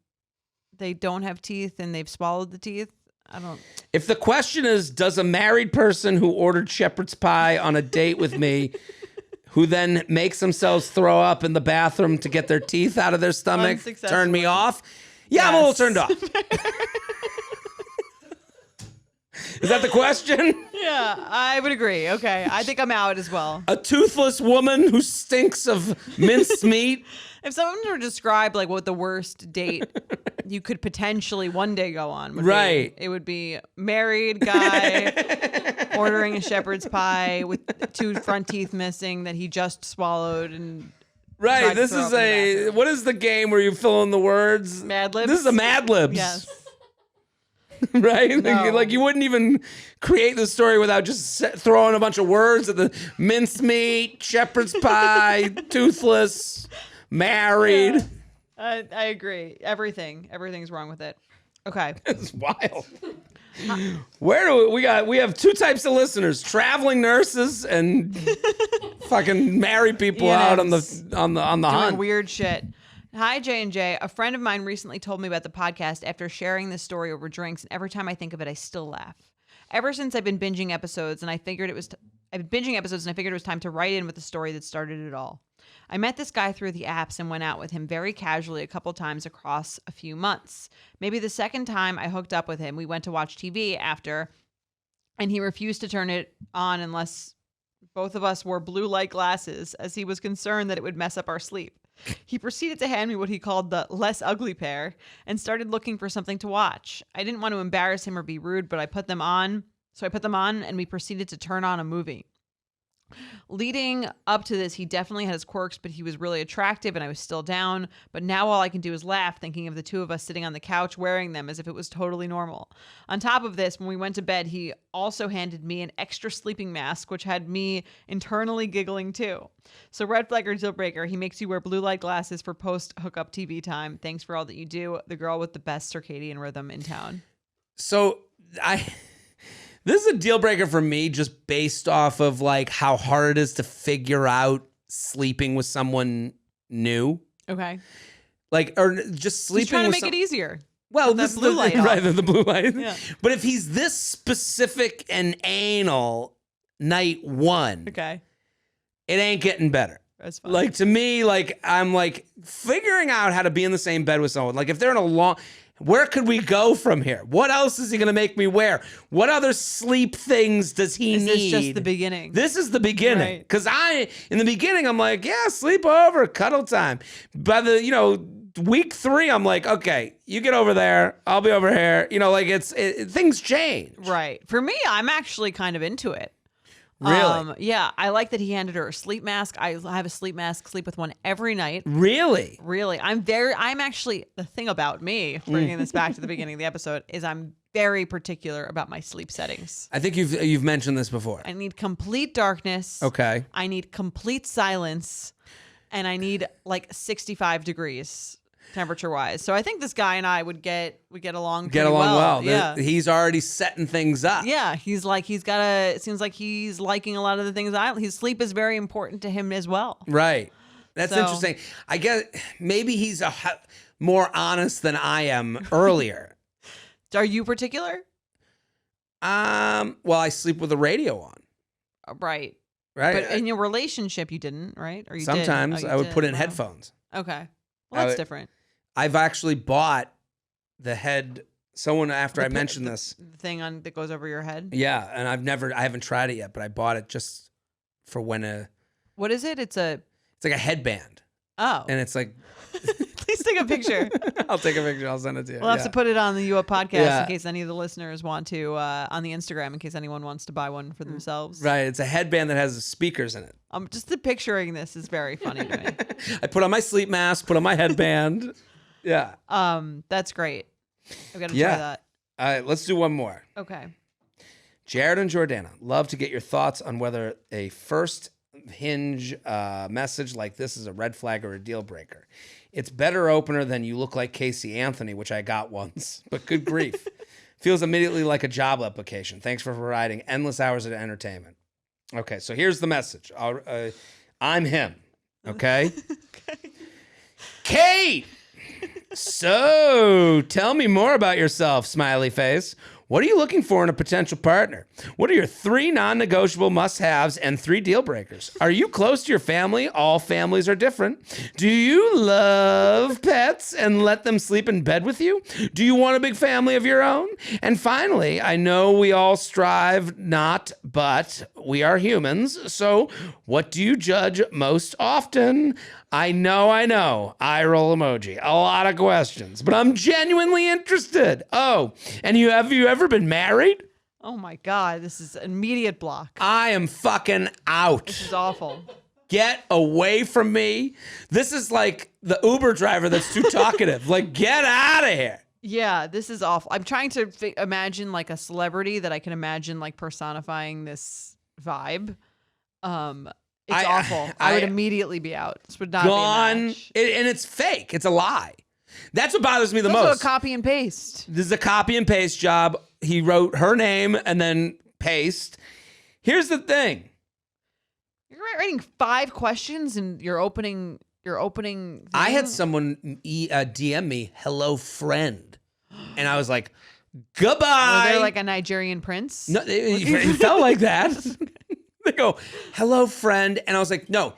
they don't have teeth and they've swallowed the teeth. I don't. If the question is, does a married person who ordered shepherd's pie on a date with me, who then makes themselves throw up in the bathroom to get their teeth out of their stomach, turn me off? Yeah, I'm a little turned off. Is that the question? Yeah, I would agree. Okay, I think I'm out as well. A toothless woman who stinks of minced meat. If someone were to describe like what the worst date you could potentially one day go on would be, it would be married guy ordering a shepherd's pie with 2 front teeth missing that he just swallowed and right. This is what is the game where you fill in the words? Mad Libs. This is a Mad Libs. Yes. Right? No. Like you wouldn't even create the story without just throwing a bunch of words at the mincemeat, shepherd's pie, toothless, married. Yeah. I agree. Everything's wrong with it. Okay. It's wild. Where do we have 2 types of listeners: traveling nurses and fucking married people out on the hunt. Weird shit. Hi, J&J. A friend of mine recently told me about the podcast after sharing this story over drinks, and every time I think of it, I still laugh. Ever since I've been binging episodes, and I figured it was time to write in with the story that started it all. I met this guy through the apps and went out with him very casually a couple times across a few months. Maybe the second time I hooked up with him, we went to watch TV after, and he refused to turn it on unless both of us wore blue light glasses, as he was concerned that it would mess up our sleep. He proceeded to hand me what he called the less ugly pair and started looking for something to watch. I didn't want to embarrass him or be rude, but I put them on. So I put them on and we proceeded to turn on a movie. Leading up to this, he definitely had his quirks, but he was really attractive and I was still down. But now all I can do is laugh thinking of the two of us sitting on the couch wearing them as if it was totally normal. On top of this, when we went to bed, he also handed me an extra sleeping mask, which had me internally giggling too. So red flag or deal breaker, he makes you wear blue light glasses for post hookup TV time. Thanks for all that you do. The girl with the best circadian rhythm in town. So this is a deal breaker for me just based off of like how hard it is to figure out sleeping with someone new. Okay. Like, or just sleeping He's trying to with make it easier. Well, With that this blue is light right, off. the blue light. Yeah. But if he's this specific and anal night one, Okay. it ain't getting better. That's fine. Like to me, like I'm like figuring out how to be in the same bed with someone. Like if they're in a long, where could we go from here? What else is he going to make me wear? What other sleep things does he Is need? this just the beginning? This is the beginning. Right. Because in the beginning, I'm like, yeah, sleep over, cuddle time. By the, week 3, I'm like, okay, you get over there, I'll be over here. Like things change. Right. For me, I'm actually kind of into it. Really? Yeah, I like that he handed her a sleep mask. I have a sleep mask, sleep with one every night. Really? Really. I'm actually, the thing about me, bringing this back to the beginning of the episode, is I'm very particular about my sleep settings. I think you've mentioned this before. I need complete darkness. Okay. I need complete silence. And I need like 65 degrees temperature wise. So I think this guy and I would get along pretty well. Yeah. He's already setting things up. Yeah, it seems like he's liking a lot of the things his sleep is very important to him as well. Right. That's So- interesting. I guess maybe he's more honest than I am earlier. Are you particular? Well, I sleep with the radio on. Right. Right. But in your relationship, you didn't, right? Or you did? Sometimes Oh, you I would did. put in Wow. headphones. Okay. Well, I that's would- different. I've actually bought the head. Someone after I The mentioned this. The thing that goes over your head. Yeah, and I haven't tried it yet, but I bought it just for when What is it? It's like a headband, oh. and it's like Please take a picture. I'll take a picture. I'll send it to you. We'll have Yeah. to put it on the U Up podcast Yeah. in case any of the listeners want to on the Instagram in case anyone wants to buy one for themselves. Right, it's a headband that has speakers in it. Just the picturing this is very funny to me. I put on my sleep mask, put on my headband. Yeah. That's great. I've got to Yeah. try that. All right, let's do one more. Okay. Jared and Jordana, love to get your thoughts on whether a first Hinge message like this is a red flag or a deal breaker. It's better opener than "you look like Casey Anthony," which I got once, but good grief. Feels immediately like a job application. Thanks for providing endless hours of entertainment. Okay, so here's the message. I'm him, okay? Kate! So, tell me more about yourself, smiley face. What are you looking for in a potential partner? What are your 3 non-negotiable must-haves and 3 deal breakers? Are you close to your family? All families are different. Do you love pets and let them sleep in bed with you? Do you want a big family of your own? And finally, I know we all strive not, but we are humans. So what do you judge most often? I know. Eye roll emoji. A lot of questions, but I'm genuinely interested. Oh, and have you ever been married? Oh my God, this is an immediate block. I am fucking out. This is awful. Get away from me. This is like the Uber driver that's too talkative. Like, get out of here. Yeah, this is awful. I'm trying to imagine like a celebrity that I can imagine like personifying this vibe. It's awful. I would immediately be out. This would not be a Gone. match. And it's fake. It's a lie. That's what bothers me the It's also most. a copy and paste. This is a copy and paste job. He wrote her name and then paste. Here's the thing. You're writing 5 questions in your opening. I had thing? someone DM me, "Hello, friend," and I was like, "Goodbye." Were they like a Nigerian prince? No, it felt like that. They go, "Hello, friend," and I was like, "No,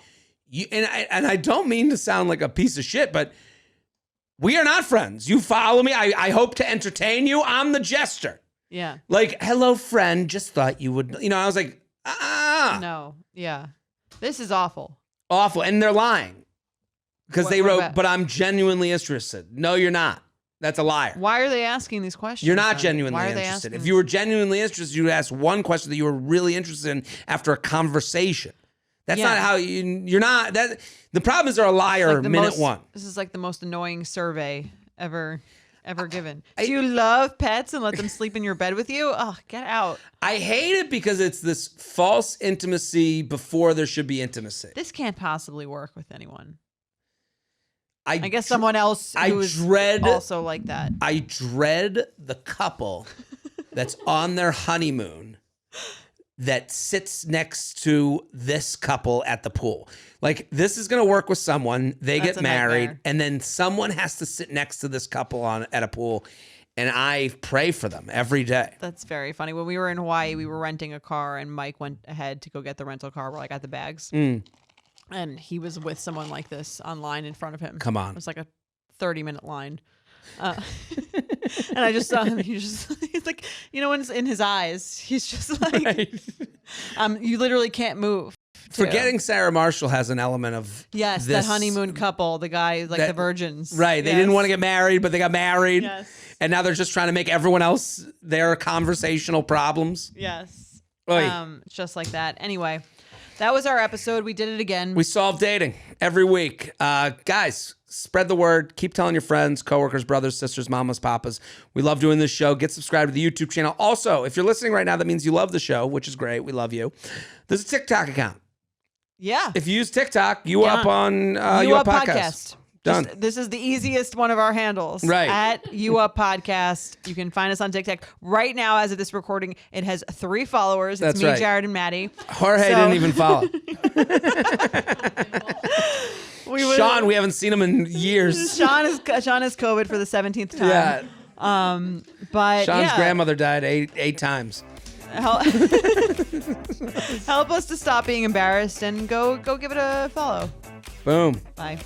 you." And I don't mean to sound like a piece of shit, but we are not friends. You follow me. I hope to entertain you. I'm the jester. Yeah. Like, "Hello, friend. Just thought you would." I was like, No. Yeah. This is awful. awful, and they're lying because they What wrote, about- "But I'm genuinely interested." No, you're not. That's a liar. Why are they asking these questions? You're not then? genuinely Why are they interested. asking If you were genuinely interested, you'd ask one question that you were really interested in after a conversation. That's Yeah. not how you're not. That the problem is they're a liar like the minute most- one. This is like the most annoying survey ever given. Do you love pets and let them sleep in your bed with you? Oh, get out. I hate it because it's this false intimacy before there should be intimacy. This can't possibly work with anyone. I I guess someone else I who is dread- also like that. I dread the couple that's on their honeymoon that sits next to this couple at the pool. Like, this is going to work with someone. They That's get a married, nightmare. and then someone has to sit next to this couple at a pool, and I pray for them every day. That's very funny. When we were in Hawaii, we were renting a car, and Mike went ahead to go get the rental car while I got the bags. And he was with someone like this online in front of him. Come on. It was like a 30-minute line. And I just saw him. He's like, when it's in his eyes, he's just like, you literally can't move. too. Forgetting Sarah Marshall has an element of Yes, this, that honeymoon couple, the guy, like the virgins. Right. They didn't want to get married, but they got married. Yes. And now they're just trying to make everyone else their conversational problems. Yes. Oy. Just like that. Anyway, that was our episode. We did it again. We solve dating every week. Guys, spread the word. Keep telling your friends, coworkers, brothers, sisters, mamas, papas. We love doing this show. Get subscribed to the YouTube channel. Also, if you're listening right now, that means you love the show, which is great. We love you. There's a TikTok account. Yeah. If you use TikTok, you up on You Up Podcast. Done. This is the easiest one of our handles. Right. At You Up Podcast. You can find us on TikTok. Right now, as of this recording, it has 3 followers. It's That's me, right. Jared, and Maddie. Jorge So- didn't even follow. We Sean, we haven't seen him in years. Sean is COVID for the 17th time. Yeah. But Sean's yeah, grandmother died eight times. help us to stop being embarrassed and go give it a follow. Boom. Bye.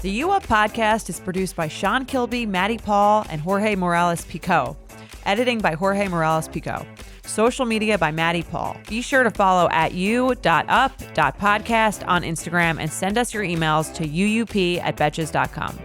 The You Up Podcast is produced by Sean Kilby, Maddie Paul, and Jorge Morales Pico. Editing by Jorge Morales Pico. Social media by Maddie Paul. Be sure to follow at you.up.podcast on Instagram and send us your emails to uup@betches.com.